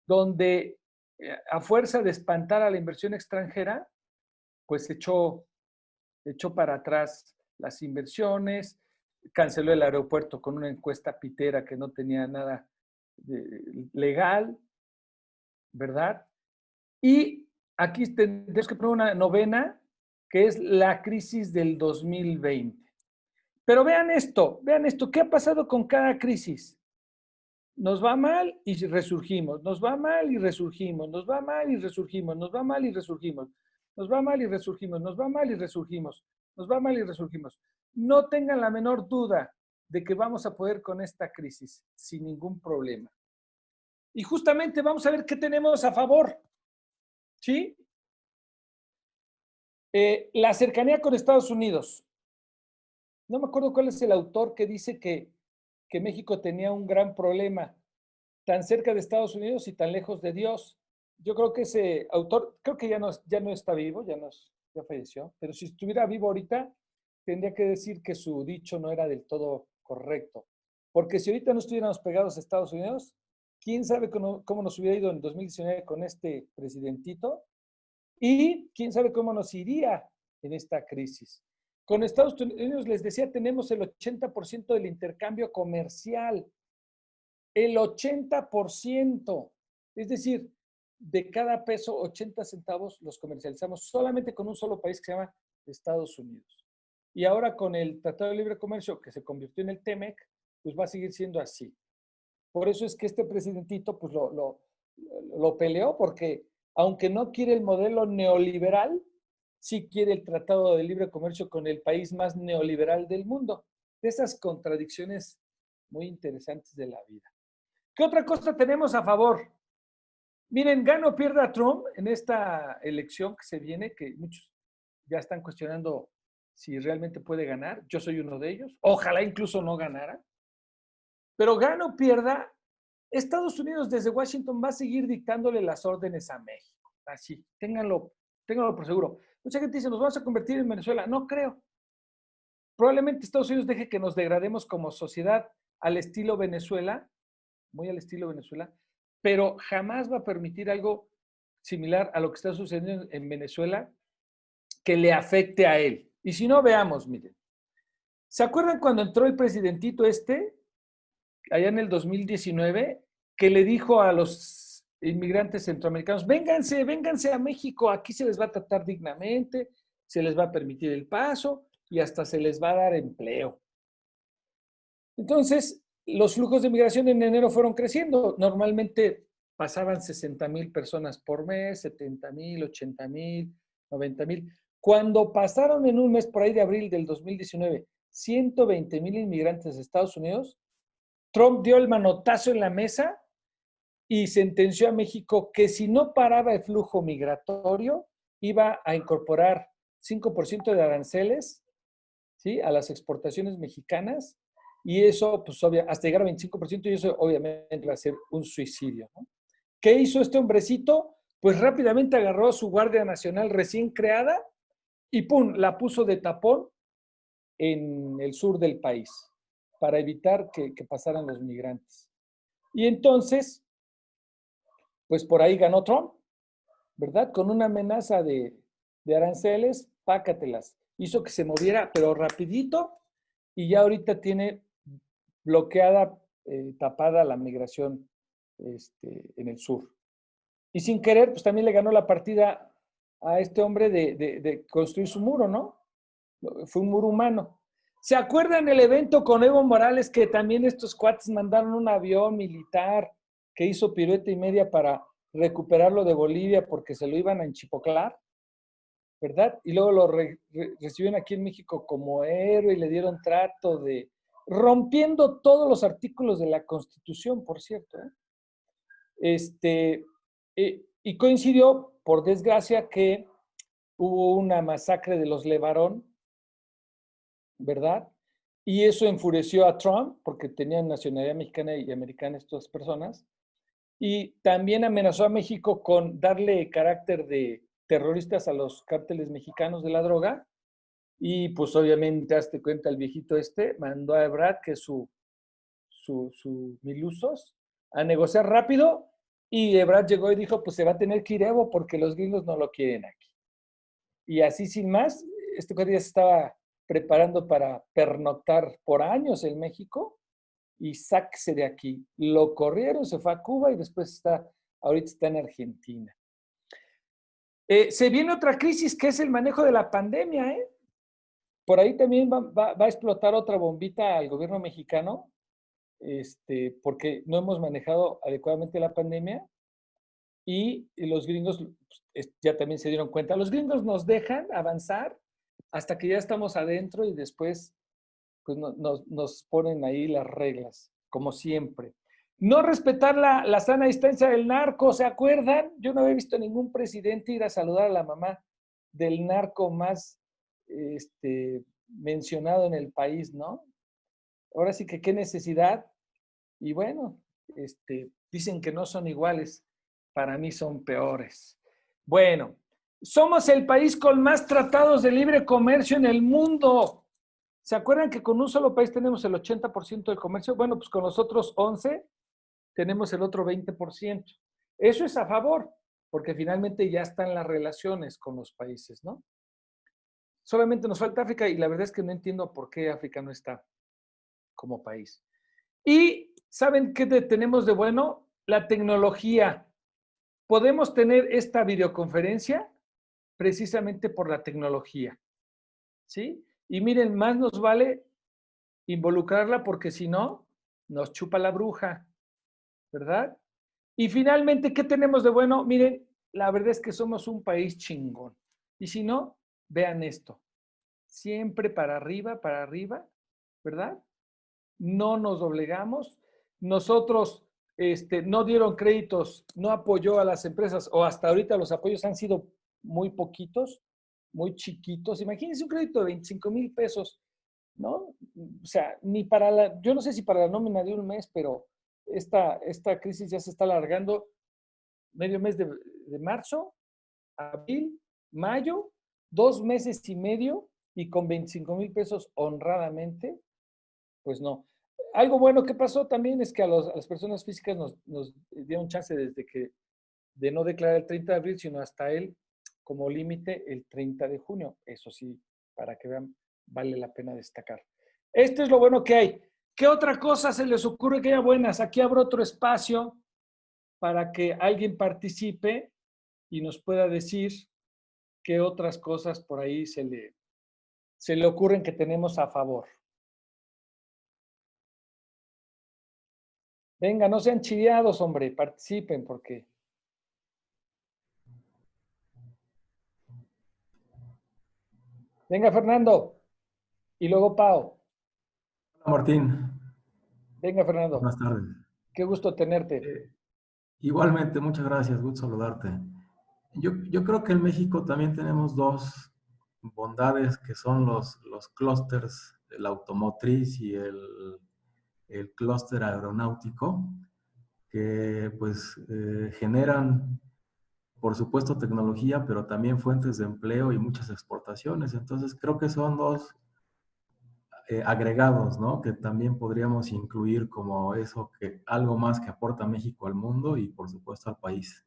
Speaker 2: donde a fuerza de espantar a la inversión extranjera, pues echó para atrás las inversiones, canceló el aeropuerto con una encuesta pitera que no tenía nada legal, ¿verdad? Y aquí tenemos que poner una novena, que es la crisis del 2020. Pero vean esto, ¿qué ha pasado con cada crisis? Nos va mal y resurgimos, nos va mal y resurgimos, nos va mal y resurgimos, nos va mal y resurgimos, nos va mal y resurgimos, nos va mal y resurgimos, nos va mal y resurgimos. No tengan la menor duda de que vamos a poder con esta crisis sin ningún problema. Y justamente vamos a ver qué tenemos a favor, ¿sí? La cercanía con Estados Unidos. No me acuerdo cuál es el autor que dice que México tenía un gran problema, tan cerca de Estados Unidos y tan lejos de Dios. Yo creo que ese autor, creo que ya no está vivo, ya falleció, pero si estuviera vivo ahorita, tendría que decir que su dicho no era del todo correcto. Porque si ahorita no estuviéramos pegados a Estados Unidos, quién sabe cómo nos hubiera ido en 2019 con este presidentito y quién sabe cómo nos iría en esta crisis. Con Estados Unidos, les decía, tenemos el 80% del intercambio comercial. El 80%. Es decir, de cada peso, 80 centavos los comercializamos solamente con un solo país que se llama Estados Unidos. Y ahora con el Tratado de Libre Comercio, que se convirtió en el TEMEC, pues va a seguir siendo así. Por eso es que este presidentito pues lo peleó, porque aunque no quiere el modelo neoliberal, sí quiere el Tratado de Libre Comercio con el país más neoliberal del mundo. De esas contradicciones muy interesantes de la vida. ¿Qué otra cosa tenemos a favor? Miren, gana o pierda Trump en esta elección que se viene, que muchos ya están cuestionando si realmente puede ganar. Yo soy uno de ellos. Ojalá incluso no ganara. Pero gana o pierda, Estados Unidos desde Washington va a seguir dictándole las órdenes a México. Así, ténganlo por seguro. Mucha gente dice, ¿nos vamos a convertir en Venezuela? No creo. Probablemente Estados Unidos deje que nos degrademos como sociedad al estilo Venezuela, muy al estilo Venezuela, pero jamás va a permitir algo similar a lo que está sucediendo en Venezuela que le afecte a él. Y si no, veamos, miren. ¿Se acuerdan cuando entró el presidentito allá en el 2019, que le dijo a los inmigrantes centroamericanos, vénganse a México, aquí se les va a tratar dignamente, se les va a permitir el paso y hasta se les va a dar empleo? Entonces, los flujos de migración en enero fueron creciendo. Normalmente pasaban 60,000 personas por mes, 70,000, 80,000, 90,000. Cuando pasaron en un mes por ahí de abril del 2019, 120,000 inmigrantes de Estados Unidos, Trump dio el manotazo en la mesa y sentenció a México que si no paraba el flujo migratorio, iba a incorporar 5% de aranceles, ¿sí?, a las exportaciones mexicanas, y eso, pues, hasta llegar a 25%, y eso obviamente va a ser un suicidio, ¿no? ¿Qué hizo este hombrecito? Pues rápidamente agarró a su Guardia Nacional recién creada y ¡pum!, la puso de tapón en el sur del país para evitar que pasaran los migrantes. Y entonces, pues por ahí ganó Trump, ¿verdad? Con una amenaza de aranceles, pácatelas. Hizo que se moviera, pero rapidito, y ya ahorita tiene bloqueada, tapada la migración en el sur. Y sin querer, pues también le ganó la partida a este hombre de construir su muro, ¿no? Fue un muro humano. ¿Se acuerdan el evento con Evo Morales que también estos cuates mandaron un avión militar que hizo pirueta y media para recuperarlo de Bolivia porque se lo iban a enchipoclar, ¿verdad? Y luego lo recibieron aquí en México como héroe y le dieron trato rompiendo todos los artículos de la Constitución, por cierto, y coincidió, por desgracia, que hubo una masacre de los Levarón, ¿verdad? Y eso enfureció a Trump, porque tenían nacionalidad mexicana y americana estas personas, y también amenazó a México con darle carácter de terroristas a los cárteles mexicanos de la droga, y pues obviamente, hazte cuenta, el viejito mandó a Ebrard, que es su milusos, a negociar rápido, y Ebrard llegó y dijo, pues se va a tener que ir Evo porque los gringos no lo quieren aquí. Y así sin más, este cuate ya se estaba preparando para pernoctar por años en México y sáquese de aquí. Lo corrieron, se fue a Cuba y después ahorita está en Argentina. Se viene otra crisis que es el manejo de la pandemia, ¿eh? Por ahí también va a explotar otra bombita al gobierno mexicano, porque no hemos manejado adecuadamente la pandemia y los gringos ya también se dieron cuenta. Los gringos nos dejan avanzar hasta que ya estamos adentro y después pues nos ponen ahí las reglas, como siempre. No respetar la sana distancia del narco, ¿se acuerdan? Yo no había visto ningún presidente ir a saludar a la mamá del narco más mencionado en el país, ¿no? Ahora sí que qué necesidad. Y bueno, dicen que no son iguales, para mí son peores. Bueno, somos el país con más tratados de libre comercio en el mundo. ¿Se acuerdan que con un solo país tenemos el 80% del comercio? Bueno, pues con los otros 11 tenemos el otro 20%. Eso es a favor, porque finalmente ya están las relaciones con los países, ¿no? Solamente nos falta África y la verdad es que no entiendo por qué África no está como país. Y ¿saben qué tenemos de bueno? La tecnología. Podemos tener esta videoconferencia precisamente por la tecnología, ¿sí? Y miren, más nos vale involucrarla porque si no, nos chupa la bruja, ¿verdad? Y finalmente, ¿qué tenemos de bueno? Miren, la verdad es que somos un país chingón. Y si no, vean esto. Siempre para arriba, ¿verdad? No nos doblegamos. Nosotros no dieron créditos, no apoyó a las empresas, o hasta ahorita los apoyos han sido muy poquitos, muy chiquitos. Imagínense un crédito de 25,000 pesos, ¿no? O sea, ni para yo no sé si para la nómina de un mes, pero esta crisis ya se está alargando medio mes de marzo, abril, mayo, 2 meses y medio y con 25,000 pesos honradamente, pues no. Algo bueno que pasó también es que a las personas físicas nos dieron chance de no declarar el 30 de abril, sino hasta como límite el 30 de junio. Eso sí, para que vean, vale la pena destacar. Esto es lo bueno que hay. ¿Qué otra cosa se les ocurre que haya buenas? Aquí abro otro espacio para que alguien participe y nos pueda decir qué otras cosas por ahí se le ocurren que tenemos a favor. Venga, no sean chiviados, hombre, participen porque... Venga, Fernando. Y luego Pau.
Speaker 5: Hola Martín,
Speaker 2: Venga, Fernando.
Speaker 5: buenas tardes.
Speaker 2: Qué gusto tenerte.
Speaker 5: Igualmente, muchas gracias, gusto saludarte. Yo creo que en México también tenemos dos bondades que son los clústeres, el automotriz y el clúster aeronáutico, que pues generan, por supuesto, tecnología, pero también fuentes de empleo y muchas exportaciones. Entonces creo que son dos agregados, ¿no? Que también podríamos incluir como eso, que algo más que aporta México al mundo y por supuesto al país.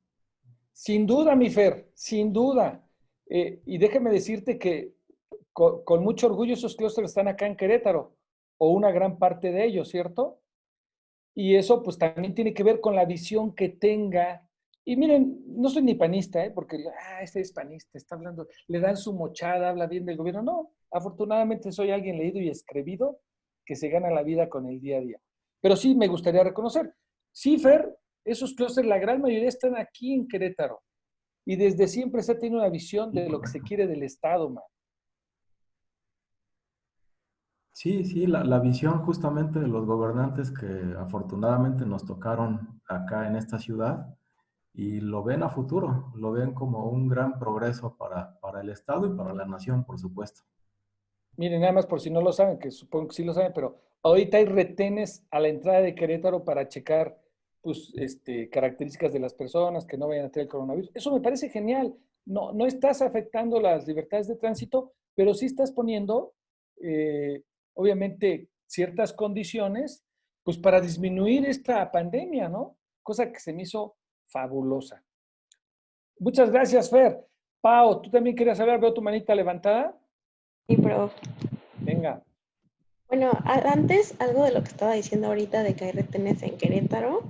Speaker 2: Sin duda, mi Fer, sin duda. Y déjame decirte que con mucho orgullo esos clústeres están acá en Querétaro, o una gran parte de ellos, ¿cierto? Y eso pues también tiene que ver con la visión que tenga. Y miren, no soy ni panista, porque este es panista, está hablando, le dan su mochada, habla bien del gobierno. No, afortunadamente soy alguien leído y escribido que se gana la vida con el día a día. Pero sí me gustaría reconocer, sí, Fer, esos clústeres, la gran mayoría están aquí en Querétaro. Y desde siempre se ha tenido una visión de lo que se quiere del Estado, man.
Speaker 5: Sí, sí, la visión justamente de los gobernantes que afortunadamente nos tocaron acá en esta ciudad y lo ven a futuro, lo ven como un gran progreso para el Estado y para la nación, por supuesto.
Speaker 2: Miren, nada más por si no lo saben, que supongo que sí lo saben, pero ahorita hay retenes a la entrada de Querétaro para checar pues, características de las personas que no vayan a tener el coronavirus. Eso me parece genial. No estás afectando las libertades de tránsito, pero sí estás poniendo, obviamente, ciertas condiciones pues, para disminuir esta pandemia, ¿no? Cosa que se me hizo fabulosa. Muchas gracias, Fer. Pau, ¿tú también querías hablar? Veo tu manita levantada.
Speaker 3: Sí, pero
Speaker 2: Venga.
Speaker 3: bueno, antes algo de lo que estaba diciendo ahorita de que hay retenes en Querétaro,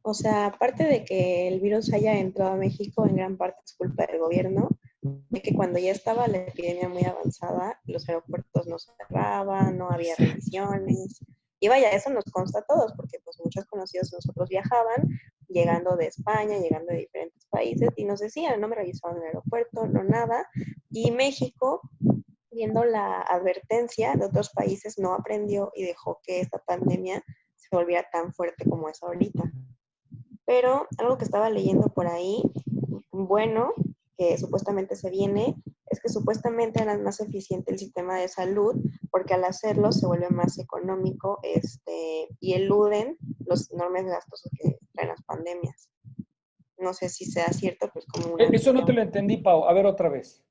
Speaker 3: o sea, aparte de que el virus haya entrado a México, en gran parte es culpa del gobierno, de que cuando ya estaba la epidemia muy avanzada, los aeropuertos no cerraban, no había revisiones. Y vaya, eso nos consta a todos, porque pues muchos conocidos de nosotros viajaban, llegando de España, llegando de diferentes países, y nos decían, no me revisaban en el aeropuerto, no nada. Y México, viendo la advertencia de otros países, no aprendió y dejó que esta pandemia se volviera tan fuerte como es ahorita. Pero algo que estaba leyendo por ahí, bueno, que supuestamente se viene, es que supuestamente harán más eficiente el sistema de salud, porque al hacerlo se vuelve más económico y eluden los enormes gastos que traen las pandemias. No sé si sea cierto, pues como una...
Speaker 2: Eso no te lo entendí, Pau. A ver otra vez.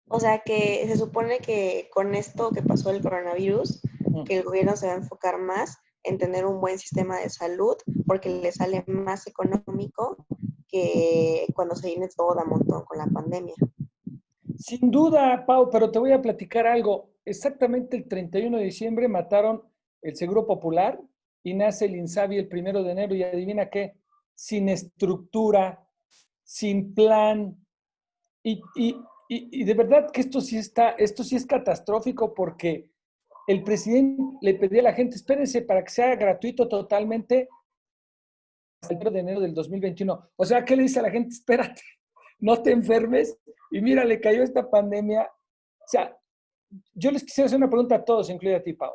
Speaker 3: O sea, que se supone que con esto que pasó el coronavirus, que el gobierno se va a enfocar más en tener un buen sistema de salud, porque le sale más económico que cuando se viene todo a montón con la pandemia.
Speaker 2: Sin duda, Pau, pero te voy a platicar algo. Exactamente el 31 de diciembre mataron el Seguro Popular y nace el INSABI el 1 de enero y adivina qué, sin estructura, sin plan. Y de verdad que esto sí es catastrófico porque el presidente le pedía a la gente, espérense para que sea gratuito totalmente hasta el 1 de enero del 2021. O sea, ¿qué le dice a la gente? Espérate, no te enfermes. Y mira, le cayó esta pandemia. O sea, yo les quisiera hacer una pregunta a todos, incluida a ti, Pau.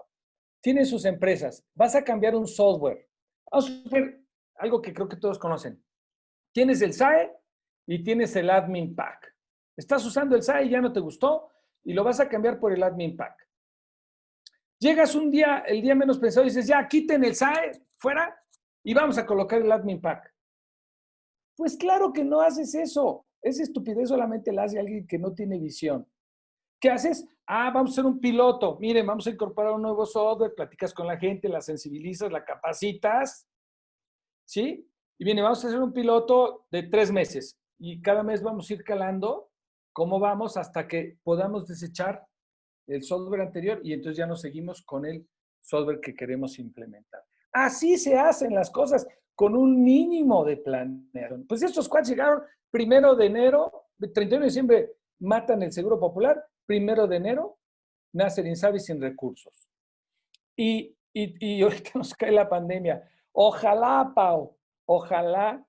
Speaker 2: Tienen sus empresas, vas a cambiar un software. Vamos a ver algo que creo que todos conocen. Tienes el SAE y tienes el Admin Pack. Estás usando el SAE y ya no te gustó y lo vas a cambiar por el Admin Pack. Llegas un día, el día menos pensado, y dices, ya, quiten el SAE, fuera, y vamos a colocar el admin pack. Pues claro que no haces eso. Esa estupidez solamente la hace alguien que no tiene visión. ¿Qué haces? Vamos a hacer un piloto. Miren, vamos a incorporar un nuevo software, platicas con la gente, la sensibilizas, la capacitas, ¿sí? Y viene, vamos a hacer un piloto de 3 meses. Y cada mes vamos a ir calando cómo vamos hasta que podamos desechar el software anterior y entonces ya nos seguimos con el software que queremos implementar. Así se hacen las cosas, con un mínimo de planeación. Pues estos cuates llegaron 1 de enero, 31 de diciembre matan el Seguro Popular, 1 de enero nace el INSABI sin recursos. Y ahorita nos cae la pandemia. Ojalá, Pau, ojalá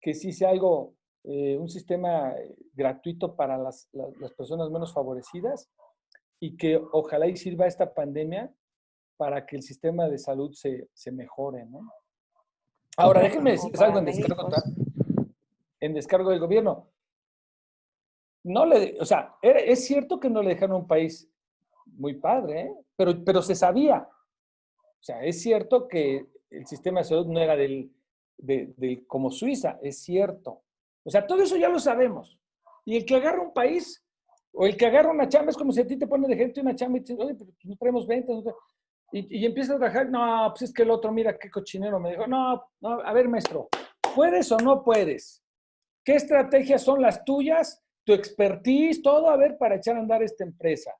Speaker 2: que sí sea algo, un sistema gratuito para las personas menos favorecidas y que ojalá y sirva esta pandemia para que el sistema de salud se mejore, ¿no? Ahora, déjenme decirles algo en descargo del gobierno. O sea, es cierto que no le dejaron un país muy padre, ¿eh? Pero se sabía. O sea, es cierto que el sistema de salud no era como Suiza, es cierto. O sea, todo eso ya lo sabemos. Y el que agarra un país o el que agarra una chamba es como si a ti te ponen de gente una chamba y te dicen, oye, pero no traemos ventas. Y empiezas a trabajar, no, pues es que el otro, mira qué cochinero me dijo. No, a ver, maestro, ¿puedes o no puedes? ¿Qué estrategias son las tuyas? Tu expertise, todo a ver para echar a andar esta empresa.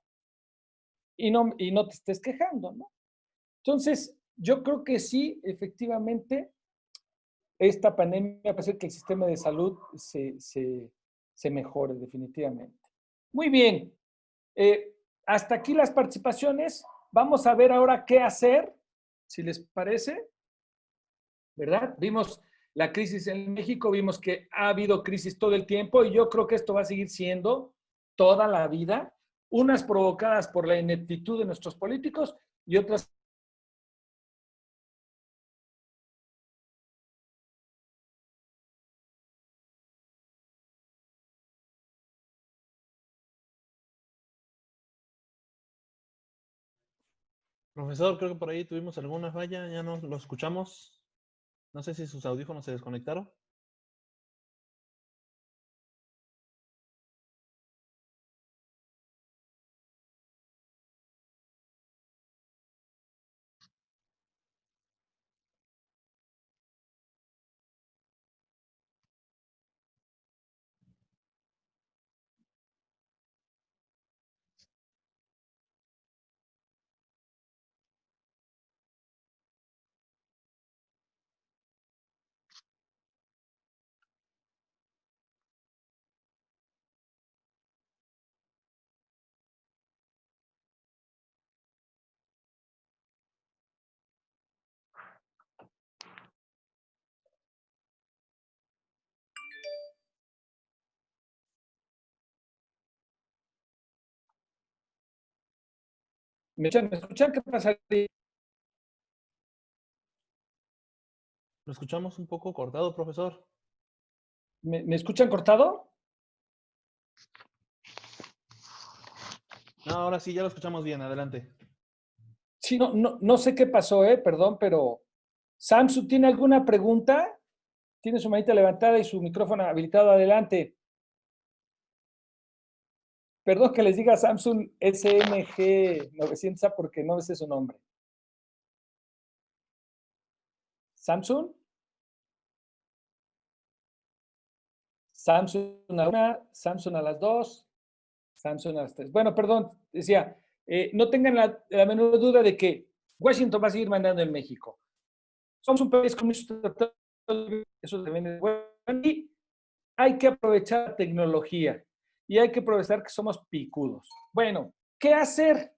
Speaker 2: Y no te estés quejando, ¿no? Entonces, yo creo que sí, efectivamente, esta pandemia va a hacer que el sistema de salud se mejore definitivamente. Muy bien. Hasta aquí las participaciones. Vamos a ver ahora qué hacer, si les parece, ¿verdad? Vimos la crisis en México, vimos que ha habido crisis todo el tiempo y yo creo que esto va a seguir siendo toda la vida, unas provocadas por la ineptitud de nuestros políticos y otras
Speaker 1: Profesor, creo que por ahí tuvimos alguna falla, ya no lo escuchamos. No sé si sus audífonos se desconectaron.
Speaker 2: ¿Me escuchan? ¿Qué pasaría?
Speaker 1: Lo escuchamos un poco cortado, profesor.
Speaker 2: ¿Me escuchan cortado?
Speaker 1: No, ahora sí, ya lo escuchamos bien, adelante.
Speaker 2: Sí, no sé qué pasó, perdón, pero Samsung, ¿tiene alguna pregunta? Tiene su manita levantada y su micrófono habilitado, adelante. Perdón que les diga Samsung SMG 900 porque no sé su nombre. ¿Samsung? Samsung a la 1, Samsung a las 2, Samsung a las 3. Bueno, perdón, decía, no tengan la menor duda de que Washington va a seguir mandando en México. Somos un país con muchos tratados, eso también es bueno, y hay que aprovechar la tecnología y hay que aprovechar que somos picudos. Bueno, ¿qué hacer?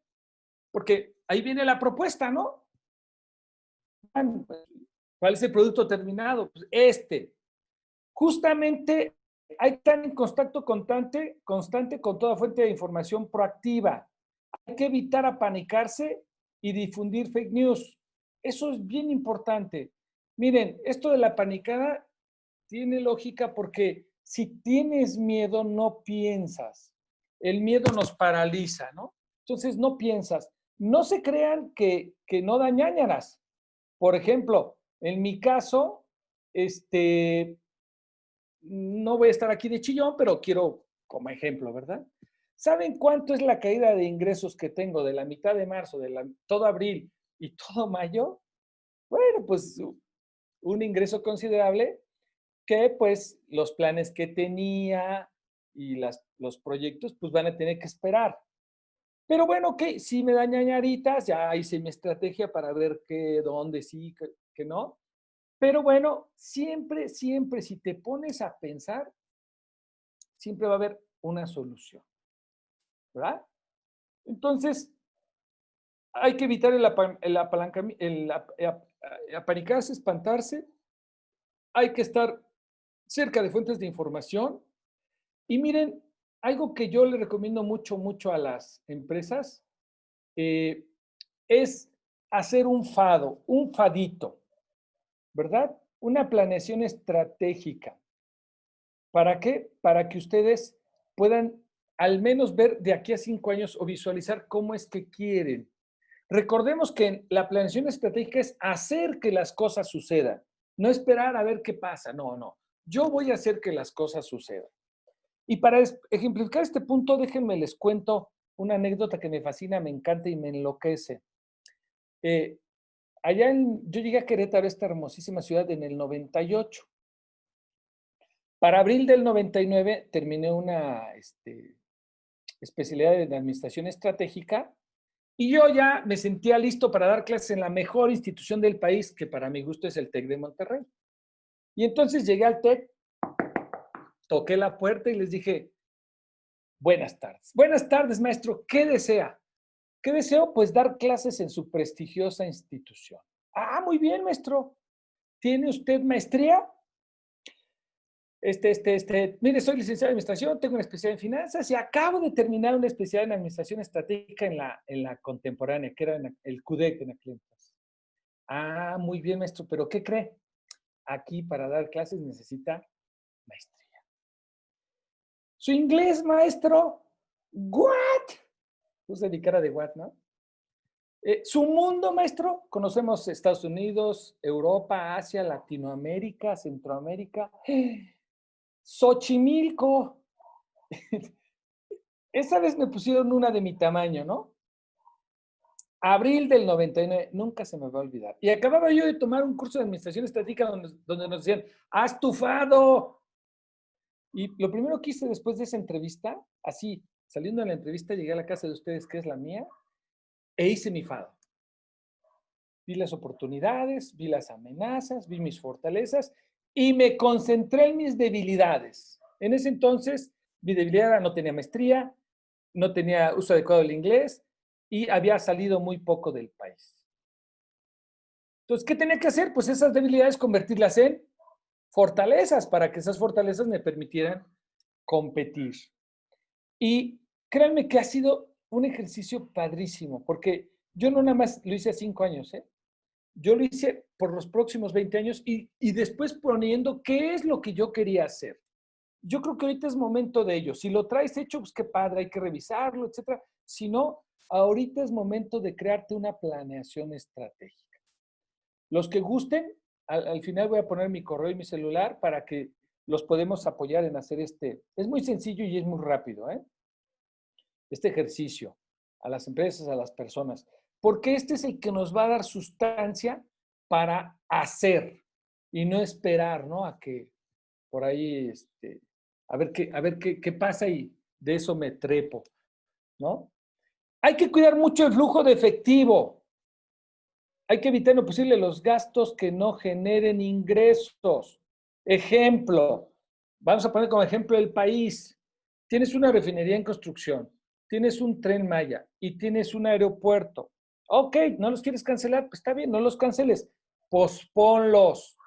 Speaker 2: Porque ahí viene la propuesta, ¿no? ¿Cuál es el producto terminado? Pues Justamente hay que estar en contacto constante con toda fuente de información proactiva. Hay que evitar apanicarse y difundir fake news. Eso es bien importante. Miren, esto de la panicada tiene lógica porque si tienes miedo, no piensas. El miedo nos paraliza, ¿no? Entonces no piensas. No se crean que no da ñáñaras. Por ejemplo, En mi caso, no voy a estar aquí de chillón, pero quiero como ejemplo, ¿verdad? ¿Saben cuánto es la caída de ingresos que tengo de la mitad de marzo, todo abril y todo mayo? Bueno, pues un ingreso considerable que pues los planes que tenía y los proyectos pues van a tener que esperar. Pero bueno, ok, si me dan ñañaritas, ya hice mi estrategia para ver dónde sí, que no. Pero bueno, siempre, siempre, si te pones a pensar, siempre va a haber una solución, ¿verdad? Entonces, hay que evitar apanicarse, espantarse. Hay que estar cerca de fuentes de información. Y miren, algo que yo le recomiendo mucho, mucho a las empresas es hacer un fadito, ¿verdad? Una planeación estratégica. ¿Para qué? Para que ustedes puedan al menos ver de aquí a 5 años o visualizar cómo es que quieren. Recordemos que la planeación estratégica es hacer que las cosas sucedan, no esperar a ver qué pasa. No, no. Yo voy a hacer que las cosas sucedan. Y para ejemplificar este punto, déjenme les cuento una anécdota que me fascina, me encanta y me enloquece. Yo llegué a Querétaro, esta hermosísima ciudad, en el 98. Para abril del 99 terminé una especialidad en administración estratégica y yo ya me sentía listo para dar clases en la mejor institución del país, que para mi gusto es el TEC de Monterrey. Y entonces llegué al TEC, toqué la puerta y les dije, buenas tardes. Buenas tardes, maestro. ¿Qué desea? ¿Qué deseo? Pues dar clases en su prestigiosa institución. Ah, muy bien, maestro. ¿Tiene usted maestría? Mire, soy licenciado en administración, tengo una especialidad en finanzas y acabo de terminar una especialidad en administración estratégica en la contemporánea, que era el CUDEC en aquel entonces. Ah, muy bien, maestro, pero ¿qué cree? Aquí para dar clases necesita maestría. ¿Su inglés, maestro? ¿What? Puse mi cara de what, ¿no? ¿Su mundo, maestro? Conocemos Estados Unidos, Europa, Asia, Latinoamérica, Centroamérica. Xochimilco. Esa vez me pusieron una de mi tamaño, ¿no? Abril del 99, nunca se me va a olvidar. Y acababa yo de tomar un curso de administración estratégica donde nos decían, ¡has tufado! Y lo primero que hice después de esa entrevista, así, saliendo de la entrevista, llegué a la casa de ustedes, que es la mía, e hice mi fado. Vi las oportunidades, vi las amenazas, vi mis fortalezas y me concentré en mis debilidades. En ese entonces, mi debilidad era no tenía maestría, no tenía uso adecuado del inglés y había salido muy poco del país. Entonces, ¿qué tenía que hacer? Pues esas debilidades convertirlas en fortalezas para que esas fortalezas me permitieran competir. Y créanme que ha sido un ejercicio padrísimo, porque yo no nada más lo hice a 5 años, ¿eh? Yo lo hice por los próximos 20 años y después poniendo qué es lo que yo quería hacer. Yo creo que ahorita es momento de ello. Si lo traes hecho, pues qué padre, hay que revisarlo, etcétera. Si no, ahorita es momento de crearte una planeación estratégica. Los que gusten, al final voy a poner mi correo y mi celular para que los podemos apoyar en hacer Es muy sencillo y es muy rápido, ¿eh? Este ejercicio a las empresas, a las personas. Porque este es el que nos va a dar sustancia para hacer y no esperar, ¿no? A que por ahí, a ver qué pasa y de eso me trepo, ¿no? Hay que cuidar mucho el flujo de efectivo. Hay que evitar en lo posible los gastos que no generen ingresos. Ejemplo, vamos a poner como ejemplo el país. Tienes una refinería en construcción, tienes un Tren Maya y tienes un aeropuerto. Ok, ¿no los quieres cancelar? Pues está bien, no los canceles, posponlos.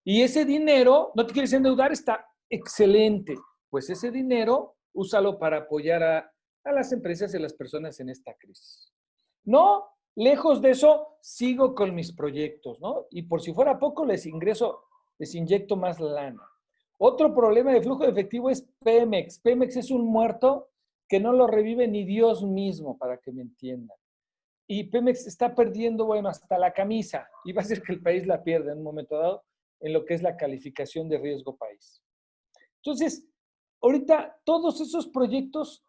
Speaker 2: Y ese dinero, no te quieres endeudar, está excelente. Pues ese dinero, úsalo para apoyar a las empresas y a las personas en esta crisis. No, lejos de eso, sigo con mis proyectos, ¿no? Y por si fuera poco, les inyecto más lana. Otro problema de flujo de efectivo es Pemex. Pemex es un muerto que no lo revive ni Dios mismo, para que me entiendan. y Pemex está perdiendo, bueno, hasta la camisa, y va a ser que el país la pierda en un momento dado en lo que es la calificación de riesgo país. Entonces, ahorita todos esos proyectos,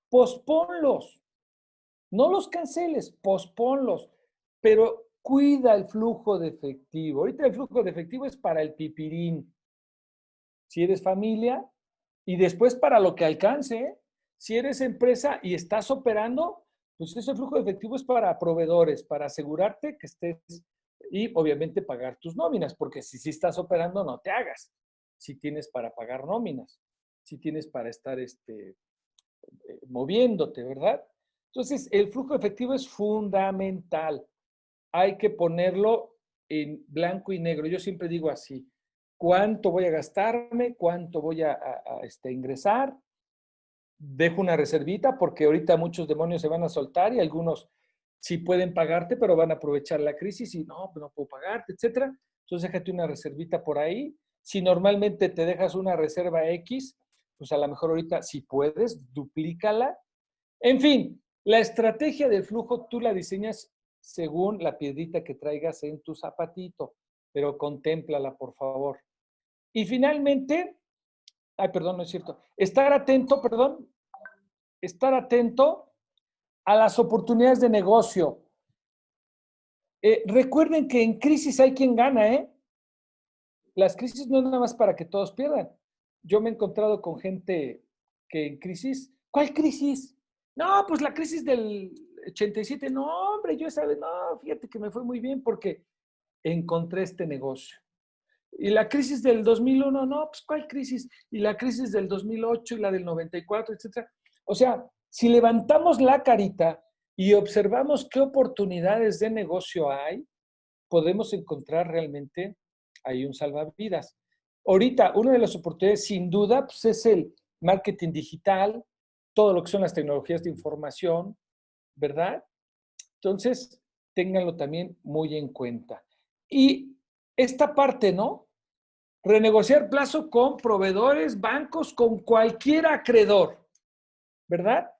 Speaker 2: posponlos, no los canceles, posponlos, pero cuida el flujo de efectivo. Ahorita el flujo de efectivo es para el pipirín, si eres familia, y después para lo que alcance, ¿eh? Si eres empresa y estás operando, pues ese flujo de efectivo es para proveedores, para asegurarte que estés y obviamente pagar tus nóminas, porque si estás operando, no te hagas. Si tienes para pagar nóminas, si tienes para estar moviéndote, ¿verdad? Entonces, el flujo de efectivo es fundamental. Hay que ponerlo en blanco y negro. Yo siempre digo así, ¿cuánto voy a gastarme? ¿Cuánto voy a ingresar? Dejo una reservita porque ahorita muchos demonios se van a soltar y algunos sí pueden pagarte, pero van a aprovechar la crisis y no, pues no puedo pagarte, etcétera. Entonces déjate una reservita por ahí. Si normalmente te dejas una reserva X, pues a lo mejor ahorita si puedes, duplícala. En fin, la estrategia del flujo tú la diseñas según la piedrita que traigas en tu zapatito, pero contémplala, por favor. Y finalmente, perdón, no es cierto, estar atento a las oportunidades de negocio. Recuerden que en crisis hay quien gana, ¿eh? Las crisis no es nada más para que todos pierdan. Yo me he encontrado con gente que en crisis, ¿cuál crisis? No, pues la crisis del 87, no, hombre, yo esa vez, no, fíjate que me fue muy bien porque encontré este negocio. Y la crisis del 2001, no, pues ¿cuál crisis? Y la crisis del 2008 y la del 94, etcétera. O sea, si levantamos la carita y observamos qué oportunidades de negocio hay, podemos encontrar realmente ahí un salvavidas. Ahorita, una de las oportunidades, sin duda, pues es el marketing digital, todo lo que son las tecnologías de información, ¿verdad? Entonces, ténganlo también muy en cuenta. Y esta parte, ¿no? Renegociar plazo con proveedores, bancos, con cualquier acreedor, ¿verdad?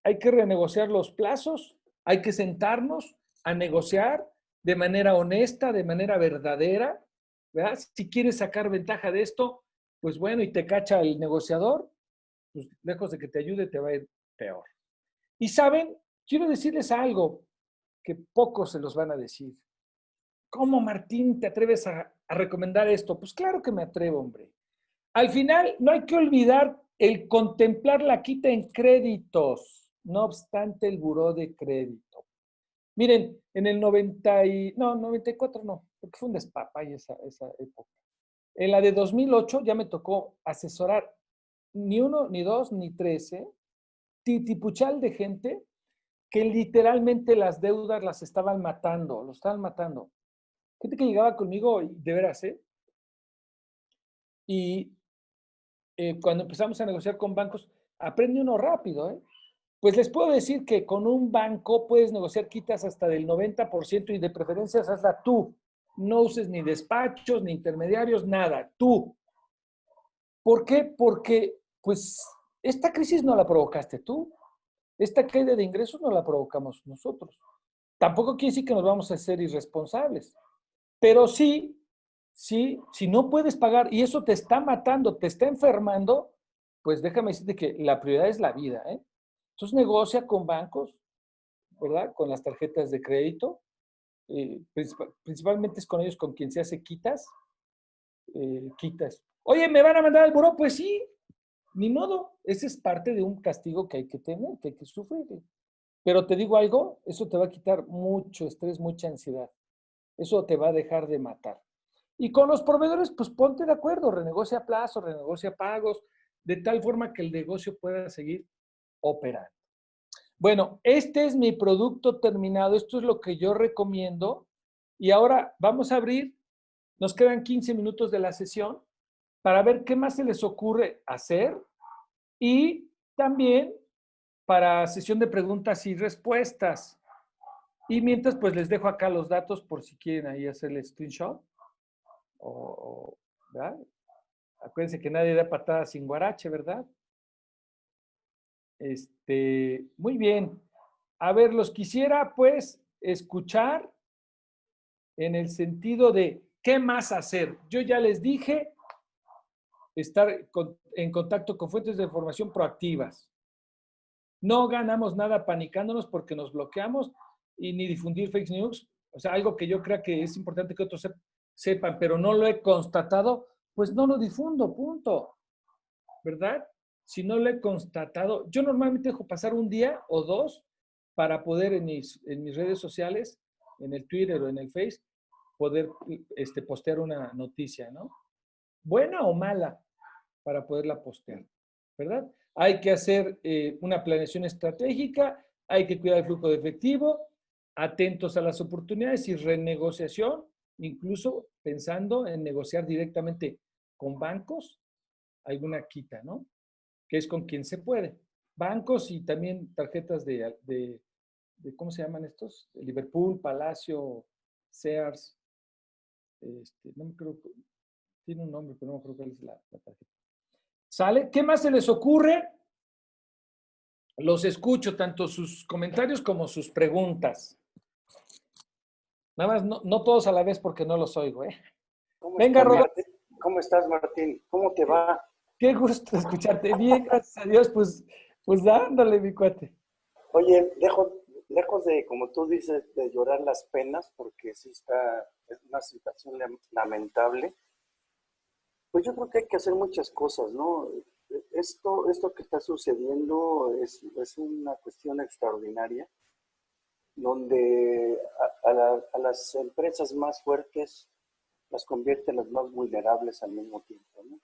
Speaker 2: Hay que renegociar los plazos, hay que sentarnos a negociar de manera honesta, de manera verdadera, ¿verdad? Si quieres sacar ventaja de esto, pues bueno, y te cacha el negociador, pues lejos de que te ayude, te va a ir peor. Y saben, quiero decirles algo que pocos se los van a decir. ¿Cómo, Martín, te atreves a recomendar esto? Pues claro que me atrevo, hombre. Al final, no hay que olvidar el contemplar la quita en créditos, no obstante el buró de crédito. Miren, en el 94 no, porque fue un despapay esa época. En la de 2008 ya me tocó asesorar ni uno, ni dos, ni 13, titipuchal de gente que literalmente las deudas las estaban matando, lo estaban matando. Gente que llegaba conmigo, de veras, y cuando empezamos a negociar con bancos, aprende uno rápido, ¿eh? Pues les puedo decir que con un banco puedes negociar quitas hasta del 90% y de preferencias hazla tú. No uses ni despachos, ni intermediarios, nada, tú. ¿Por qué? Porque, pues, esta crisis no la provocaste tú. Esta caída de ingresos no la provocamos nosotros. Tampoco quiere decir que nos vamos a ser irresponsables. Pero sí, si no puedes pagar y eso te está matando, te está enfermando, pues déjame decirte que la prioridad es la vida, ¿eh? Entonces negocia con bancos, ¿verdad? Con las tarjetas de crédito. Principalmente es con ellos con quien se hace quitas. Quitas. Oye, ¿me van a mandar al buró? Pues sí, ni modo. Ese es parte de un castigo que hay que tener, que hay que sufrir. Pero te digo algo, eso te va a quitar mucho estrés, mucha ansiedad. Eso te va a dejar de matar. Y con los proveedores, pues ponte de acuerdo, renegocia plazos, renegocia pagos, de tal forma que el negocio pueda seguir operando. Bueno, este es mi producto terminado, esto es lo que yo recomiendo. Y ahora vamos a abrir, nos quedan 15 minutos de la sesión para ver qué más se les ocurre hacer y también para sesión de preguntas y respuestas. Y mientras, pues les dejo acá los datos por si quieren ahí hacerle screenshot. ¿Verdad? Acuérdense que nadie da patada sin guarache, ¿verdad? Muy bien. A ver, los quisiera pues escuchar en el sentido de qué más hacer. Yo ya les dije estar en contacto con fuentes de información proactivas. No ganamos nada panicándonos porque nos bloqueamos y ni difundir fake news. O sea, algo que yo creo que es importante que otros sepan, pero no lo he constatado, pues no lo difundo, punto. ¿Verdad? Si no lo he constatado, yo normalmente dejo pasar un día o dos para poder en mis redes sociales, en el Twitter o en el Face, poder postear una noticia, ¿no? Buena o mala, para poderla postear, ¿verdad? Hay que hacer una planeación estratégica, hay que cuidar el flujo de efectivo, atentos a las oportunidades y renegociación, incluso pensando en negociar directamente con bancos alguna quita, ¿no? Que es con quien se puede. Bancos y también tarjetas de ¿cómo se llaman estos? Liverpool, Palacio, Sears, no me creo, tiene un nombre, pero no me acuerdo cuál es la tarjeta. ¿Sale? ¿Qué más se les ocurre? Los escucho, tanto sus comentarios como sus preguntas. Nada más, no todos a la vez porque no los oigo, ¿eh? Venga, Rodolfo.
Speaker 6: ¿Cómo estás, Martín? ¿Cómo te va?
Speaker 2: Qué gusto escucharte. Bien, gracias a Dios, pues dándole, mi cuate.
Speaker 6: Oye, lejos de, como tú dices, de llorar las penas, porque sí es una situación lamentable, pues yo creo que hay que hacer muchas cosas, ¿no? Esto que está sucediendo es una cuestión extraordinaria, donde a las empresas más fuertes las convierte en las más vulnerables al mismo tiempo, ¿no?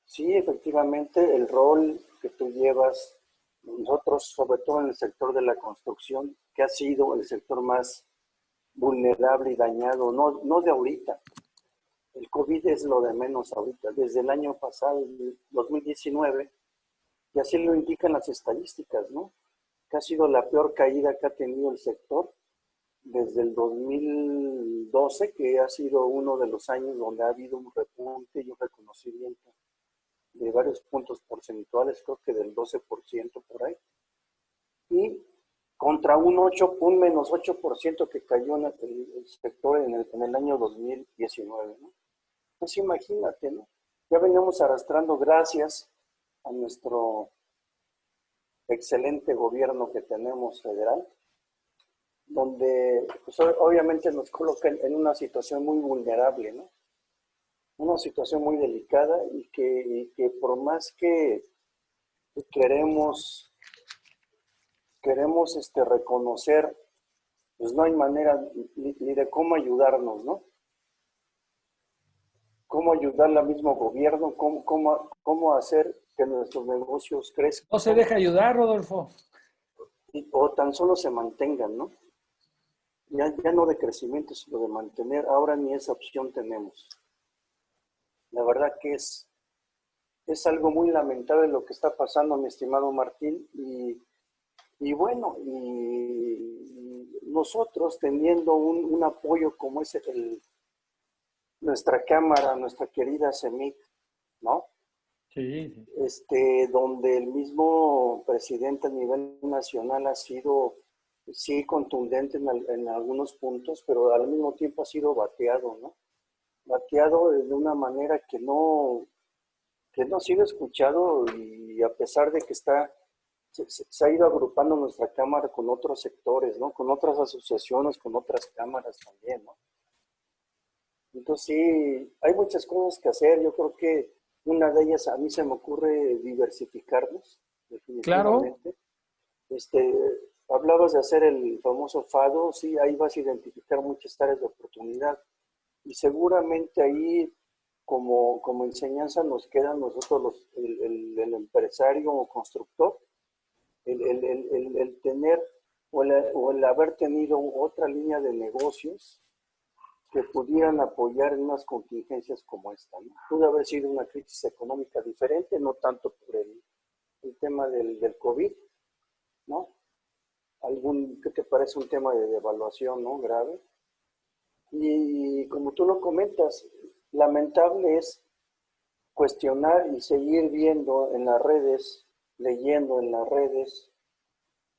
Speaker 6: Sí, efectivamente, el rol que tú llevas, nosotros, sobre todo en el sector de la construcción, que ha sido el sector más vulnerable y dañado, no de ahorita. El COVID es lo de menos ahorita. Desde el año pasado, 2019, y así lo indican las estadísticas, ¿no? Que ha sido la peor caída que ha tenido el sector desde el 2012, que ha sido uno de los años donde ha habido un repunte y un reconocimiento de varios puntos porcentuales, creo que del 12% por ahí, y contra un menos 8% que cayó en el sector en el año 2019, ¿no? Pues imagínate, ¿no? Ya veníamos arrastrando gracias a nuestro excelente gobierno que tenemos federal, donde pues, obviamente nos coloca en una situación muy vulnerable, ¿no? Una situación muy delicada y que por más que queremos reconocer, pues no hay manera ni de cómo ayudarnos, ¿no? Cómo ayudar al mismo gobierno, cómo hacer que nuestros negocios crezcan.
Speaker 2: No se deja ayudar, Rodolfo.
Speaker 6: O tan solo se mantengan, ¿no? Ya no de crecimiento, sino de mantener. Ahora ni esa opción tenemos. La verdad que es algo muy lamentable lo que está pasando, mi estimado Martín, y bueno, y nosotros teniendo un apoyo como es nuestra Cámara, nuestra querida CEMIC, ¿no?
Speaker 2: Sí.
Speaker 6: Donde el mismo presidente a nivel nacional ha sido, sí, contundente en algunos puntos, pero al mismo tiempo ha sido bateado, ¿no? Bateado de una manera que no ha sido escuchado, y a pesar de que se ha ido agrupando nuestra Cámara con otros sectores, ¿no? Con otras asociaciones, con otras cámaras también, ¿no? Entonces sí, hay muchas cosas que hacer. Yo creo que una de ellas a mí se me ocurre diversificarnos, definitivamente.
Speaker 2: Claro.
Speaker 6: Hablabas de hacer el famoso FADO, sí, ahí vas a identificar muchas áreas de oportunidad. Y seguramente ahí, como enseñanza, nos queda a nosotros el empresario o constructor, el tener o el haber tenido otra línea de negocios que pudieran apoyar en unas contingencias como esta, ¿no? Pudo haber sido una crisis económica diferente, no tanto por el tema del COVID, ¿no? ¿Qué te parece un tema de devaluación, ¿no? Grave. Y como tú lo comentas, lamentable es cuestionar y seguir viendo en las redes, leyendo en las redes,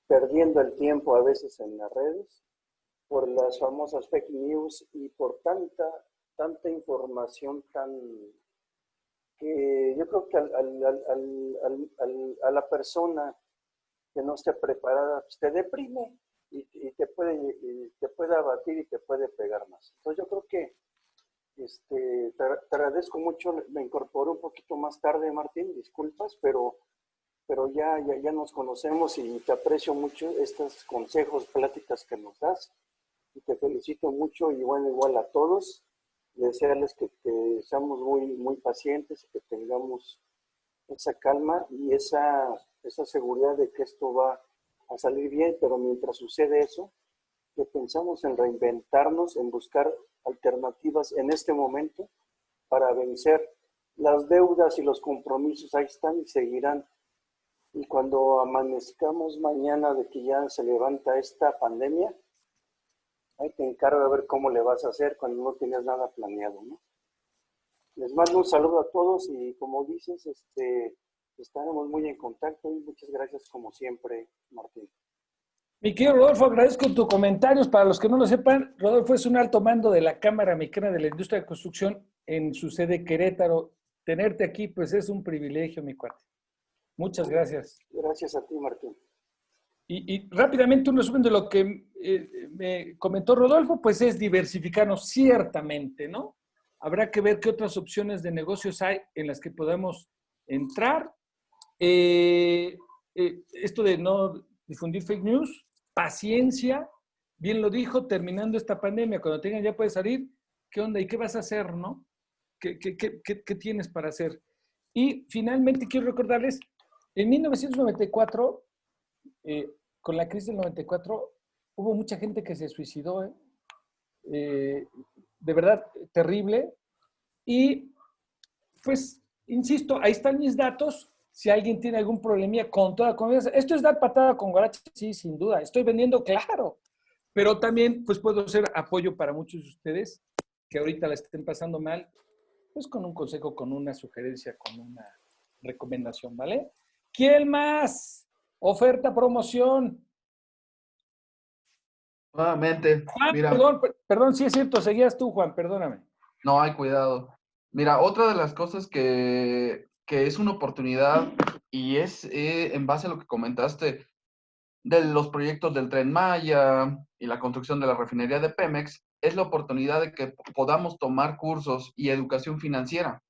Speaker 6: perdiendo el tiempo a veces en las redes por las famosas fake news y por tanta información que yo creo que a la persona que no esté preparada pues te deprime y te puede abatir y te puede pegar más. Entonces yo creo que te agradezco mucho, me incorporé un poquito más tarde, Martín, disculpas, pero ya nos conocemos y te aprecio mucho estos consejos, pláticas que nos das y te felicito mucho y bueno, igual a todos, desearles que seamos muy pacientes y que tengamos esa calma y esa seguridad de que esto va a salir bien, pero mientras sucede eso, que pensamos en reinventarnos, en buscar alternativas en este momento para vencer las deudas y los compromisos, ahí están y seguirán. Y cuando amanezcamos mañana de que ya se levanta esta pandemia, ahí te encargo de ver cómo le vas a hacer cuando no tienes nada planeado, ¿no? Les mando un saludo a todos y como dices, estaremos muy en contacto y muchas gracias como siempre, Martín.
Speaker 2: Mi querido Rodolfo, agradezco tus comentarios. Para los que no lo sepan, Rodolfo es un alto mando de la Cámara Mexicana de la Industria de Construcción en su sede Querétaro. Tenerte aquí, pues es un privilegio, mi cuate. Muchas gracias.
Speaker 6: Gracias a ti, Martín.
Speaker 2: Y rápidamente un resumen de lo que me comentó Rodolfo, pues es diversificarnos ciertamente, ¿no? Habrá que ver qué otras opciones de negocios hay en las que podamos entrar. Esto de no difundir fake news, paciencia, bien lo dijo, terminando esta pandemia, cuando tengan ya puede salir, ¿qué onda? ¿Y qué vas a hacer, no? ¿Qué tienes para hacer? Y finalmente quiero recordarles, en 1994, con la crisis del 94, hubo mucha gente que se suicidó, de verdad, terrible. Y, pues, insisto, ahí están mis datos. Si alguien tiene algún problemilla, con toda confianza. Esto es dar patada con guarache, sí, sin duda. Estoy vendiendo, claro. Pero también, pues, puedo ser apoyo para muchos de ustedes que ahorita la estén pasando mal, pues, con un consejo, con una sugerencia, con una recomendación, ¿vale? ¿Quién más? Oferta, promoción.
Speaker 4: Nuevamente,
Speaker 2: Juan,
Speaker 4: mira,
Speaker 2: perdón, sí es cierto, seguías tú, Juan, perdóname.
Speaker 4: no hay cuidado. Mira, otra de las cosas que es una oportunidad y es en base a lo que comentaste de los proyectos del Tren Maya y la construcción de la refinería de Pemex, es la oportunidad de que podamos tomar cursos y educación financiera.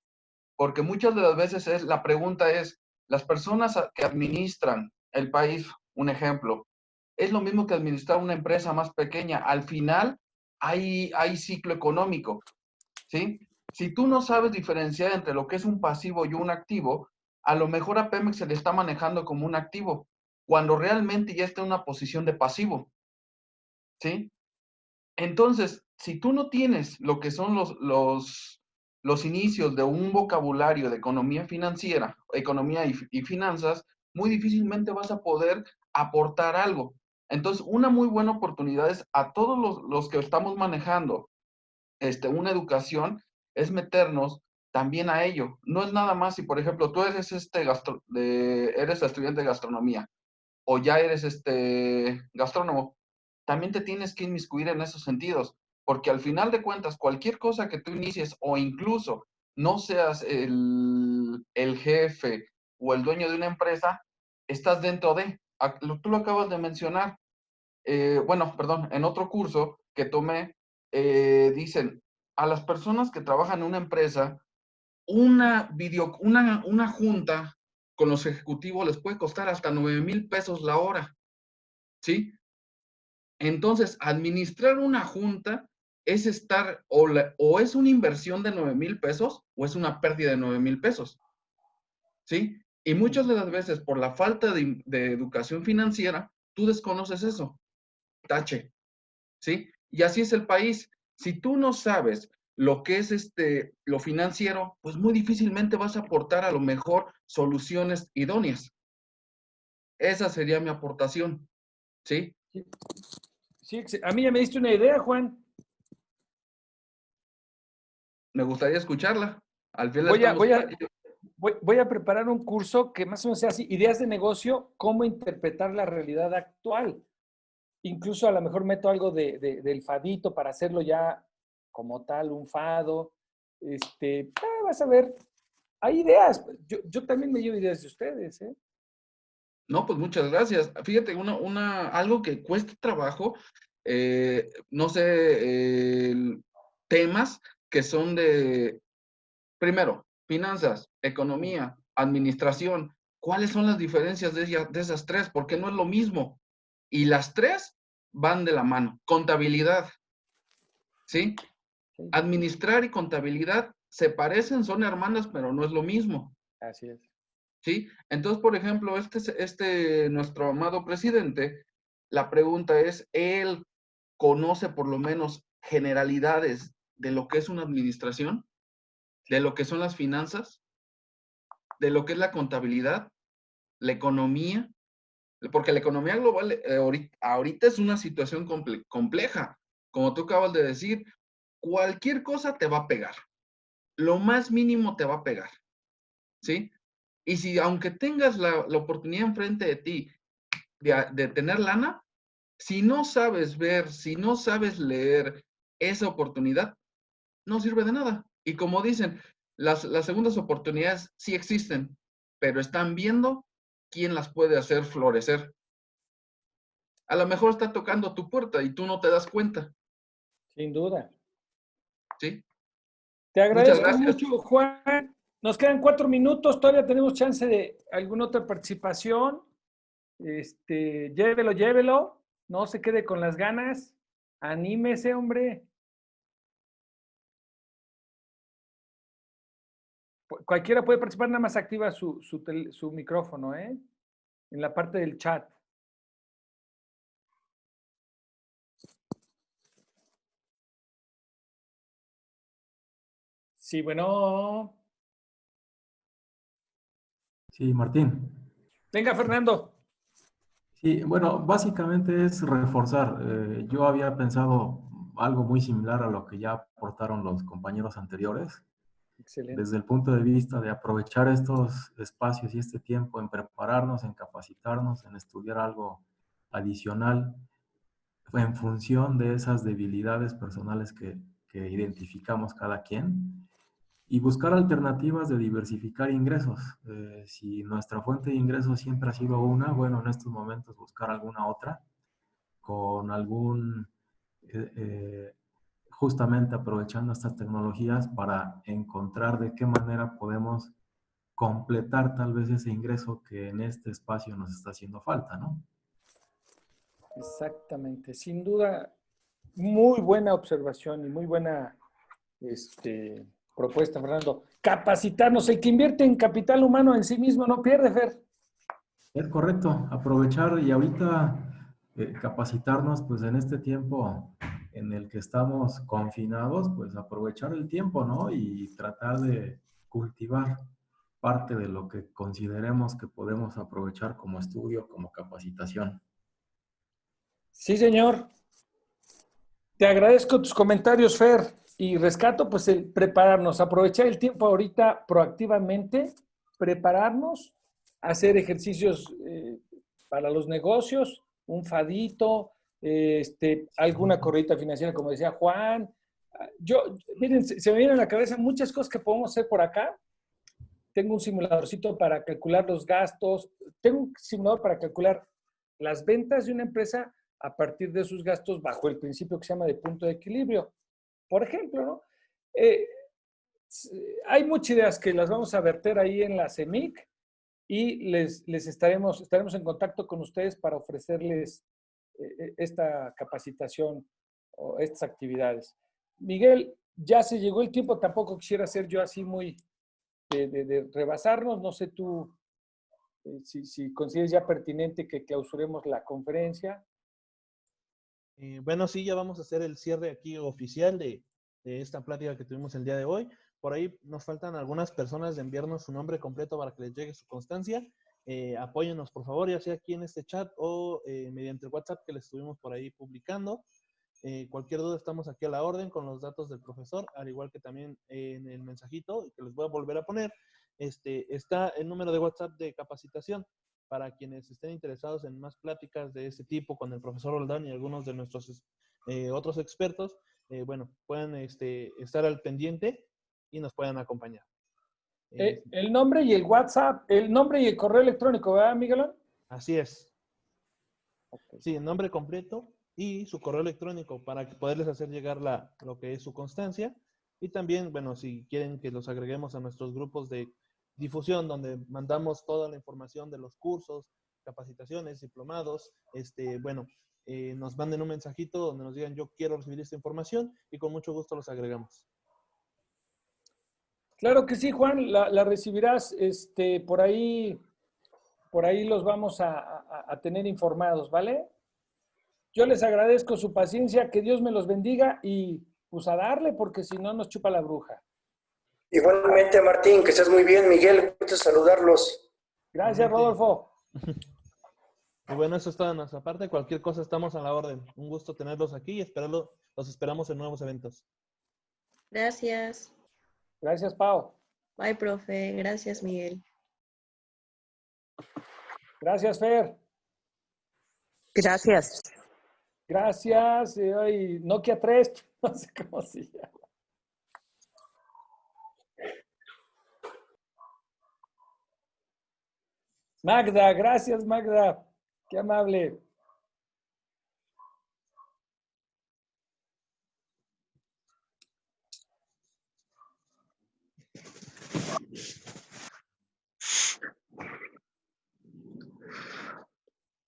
Speaker 4: Porque muchas de las veces la pregunta es, las personas que administran el país, un ejemplo, es lo mismo que administrar una empresa más pequeña. Al final hay ciclo económico, ¿sí? Si tú no sabes diferenciar entre lo que es un pasivo y un activo, a lo mejor a Pemex se le está manejando como un activo, cuando realmente ya está en una posición de pasivo, ¿sí? Entonces, si tú no tienes lo que son los inicios de un vocabulario de economía financiera, economía y finanzas, muy difícilmente vas a poder aportar algo. Entonces, una muy buena oportunidad es a todos los que estamos manejando una educación, es meternos también a ello. No es nada más si, por ejemplo, tú eres, eres estudiante de gastronomía o ya eres gastrónomo, también te tienes que inmiscuir en esos sentidos, porque al final de cuentas, cualquier cosa que tú inicies o incluso no seas el jefe o el dueño de una empresa, estás dentro de, tú lo acabas de mencionar, bueno, perdón, en otro curso que tomé, dicen, a las personas que trabajan en una empresa, una junta con los ejecutivos les puede costar hasta 9,000 pesos la hora, ¿sí? Entonces, administrar una junta es estar, o es una inversión de 9,000 pesos, o es una pérdida de 9,000 pesos, ¿sí? Y muchas de las veces, por la falta de educación financiera, tú desconoces eso. Tache, ¿sí? Y así es el país. Si tú no sabes lo que es lo financiero, pues muy difícilmente vas a aportar a lo mejor soluciones idóneas. Esa sería mi aportación, ¿sí?
Speaker 2: Sí, a mí ya me diste una idea, Juan.
Speaker 4: Me gustaría escucharla. Al final
Speaker 2: Voy a,
Speaker 4: estamos
Speaker 2: voy a, voy a preparar un curso que más o menos sea así, ideas de negocio, cómo interpretar la realidad actual. Incluso a lo mejor meto algo del fadito para hacerlo ya como tal, un fado. Vas a ver, hay ideas. Yo también me llevo ideas de ustedes, ¿eh?
Speaker 4: No, pues muchas gracias. Fíjate, algo que cuesta trabajo, no sé, temas que son primero, finanzas, economía, administración. ¿Cuáles son las diferencias de esas tres? Porque no es lo mismo. Y las tres van de la mano. Contabilidad, ¿sí?
Speaker 2: Sí,
Speaker 4: Administrar y contabilidad se parecen, son hermanas, pero no es lo mismo.
Speaker 2: así es.
Speaker 4: ¿Sí? Entonces, por ejemplo, nuestro amado presidente, la pregunta es, ¿él conoce por lo menos generalidades de lo que es una administración, de lo que son las finanzas, de lo que es la contabilidad, la economía? Porque la economía global ahorita es una situación compleja. Como tú acabas de decir, cualquier cosa te va a pegar. Lo más mínimo te va a pegar. ¿Sí? Y si aunque tengas la oportunidad enfrente de ti de tener lana, si no sabes ver, si no sabes leer esa oportunidad, no sirve de nada. Y como dicen, las segundas oportunidades sí existen, pero están viendo quién las puede hacer florecer. A lo mejor está tocando tu puerta y tú no te das cuenta.
Speaker 2: Sin duda.
Speaker 4: ¿Sí?
Speaker 2: Te
Speaker 4: Muchas
Speaker 2: agradezco
Speaker 4: gracias.
Speaker 2: mucho, Juan. Nos quedan 4 minutos, todavía tenemos chance de alguna otra participación. Llévelo, llévelo. No se quede con las ganas. Anímese, hombre. Cualquiera puede participar, nada más activa su micrófono, ¿eh? En la parte del chat. Sí, bueno.
Speaker 5: Sí, Martín.
Speaker 2: Venga, Fernando.
Speaker 5: Sí, bueno, básicamente es reforzar. Yo había pensado algo muy similar a lo que ya aportaron los compañeros anteriores,
Speaker 2: Excelente.
Speaker 5: desde el punto de vista de aprovechar estos espacios y este tiempo en prepararnos, en capacitarnos, en estudiar algo adicional en función de esas debilidades personales que identificamos cada quien y buscar alternativas de diversificar ingresos. Si nuestra fuente de ingresos siempre ha sido una, bueno, en estos momentos buscar alguna otra con justamente aprovechando estas tecnologías para encontrar de qué manera podemos completar tal vez ese ingreso que en este espacio nos está haciendo falta, ¿no?
Speaker 2: Exactamente. Sin duda, muy buena observación y muy buena propuesta, Fernando. Capacitarnos. El que invierte en capital humano en sí mismo no pierde, Fer.
Speaker 5: Es correcto, aprovechar y ahorita capacitarnos, pues en este tiempo en el que estamos confinados, pues aprovechar el tiempo, ¿no? Y tratar de cultivar parte de lo que consideremos que podemos aprovechar como estudio, como capacitación.
Speaker 2: Sí, señor. Te agradezco tus comentarios, Fer, y rescato pues el prepararnos, aprovechar el tiempo ahorita proactivamente, prepararnos, hacer ejercicios para los negocios, un fadito, alguna corredita financiera, como decía Juan. Miren, se me vienen a la cabeza muchas cosas que podemos hacer por acá. Tengo un simuladorcito para calcular los gastos, tengo un simulador para calcular las ventas de una empresa a partir de sus gastos bajo el principio que se llama de punto de equilibrio. Por ejemplo, ¿no? Eh, hay muchas ideas que las vamos a verter ahí en la CEMIC y estaremos en contacto con ustedes para ofrecerles esta capacitación o estas actividades. Miguel, ya se llegó el tiempo, tampoco quisiera ser yo así muy de rebasarnos, no sé tú si consideres ya pertinente que clausuremos la conferencia.
Speaker 1: Bueno, sí, ya vamos a hacer el cierre aquí oficial de esta plática que tuvimos el día de hoy. Por ahí nos faltan algunas personas de enviarnos su nombre completo para que les llegue su constancia. Apóyennos, por favor, ya sea aquí en este chat o mediante el WhatsApp que les estuvimos por ahí publicando. Cualquier duda estamos aquí a la orden con los datos del profesor, al igual que también en el mensajito que les voy a volver a poner, está el número de WhatsApp de capacitación para quienes estén interesados en más pláticas de este tipo con el profesor Roldán y algunos de nuestros otros expertos. Bueno, puedan estar al pendiente y nos puedan acompañar.
Speaker 2: El nombre y el WhatsApp, el nombre y el correo electrónico, ¿verdad, Miguelón?
Speaker 1: Así es.
Speaker 2: Okay.
Speaker 1: Sí, el nombre completo y su correo electrónico para poderles hacer llegar lo que es su constancia. Y también, bueno, si quieren que los agreguemos a nuestros grupos de difusión, donde mandamos toda la información de los cursos, capacitaciones, diplomados, bueno, nos manden un mensajito donde nos digan yo quiero recibir esta información y con mucho gusto los agregamos.
Speaker 2: Claro que sí, Juan, la recibirás, por ahí los vamos a tener informados, ¿vale? Yo les agradezco su paciencia, que Dios me los bendiga y pues a darle, porque si no nos chupa la bruja.
Speaker 6: Igualmente, Martín, que estés muy bien. Miguel, gusto saludarlos.
Speaker 2: Gracias, Rodolfo.
Speaker 1: Y bueno, eso es todo de nuestra parte. Cualquier cosa estamos a la orden. Un gusto tenerlos aquí y los esperamos en nuevos eventos.
Speaker 3: Gracias.
Speaker 2: Gracias, Pau.
Speaker 3: Bye, profe. Gracias, Miguel.
Speaker 2: Gracias, Fer.
Speaker 7: Gracias.
Speaker 2: Gracias. Nokia 3, no sé cómo se llama. Magda, gracias, Magda. Qué amable.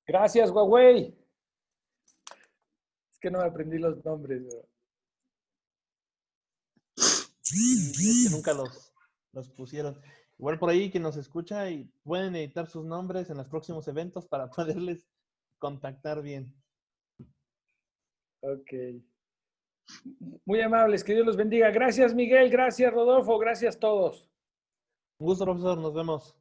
Speaker 2: Gracias, Huawei. Es que no me aprendí los nombres.
Speaker 1: Es que nunca los pusieron. Igual por ahí quien nos escucha y pueden editar sus nombres en los próximos eventos para poderles contactar bien.
Speaker 2: Ok. Muy amables, que Dios los bendiga. Gracias, Miguel. Gracias, Rodolfo. Gracias a todos.
Speaker 1: Un gusto, profesor. Nos vemos.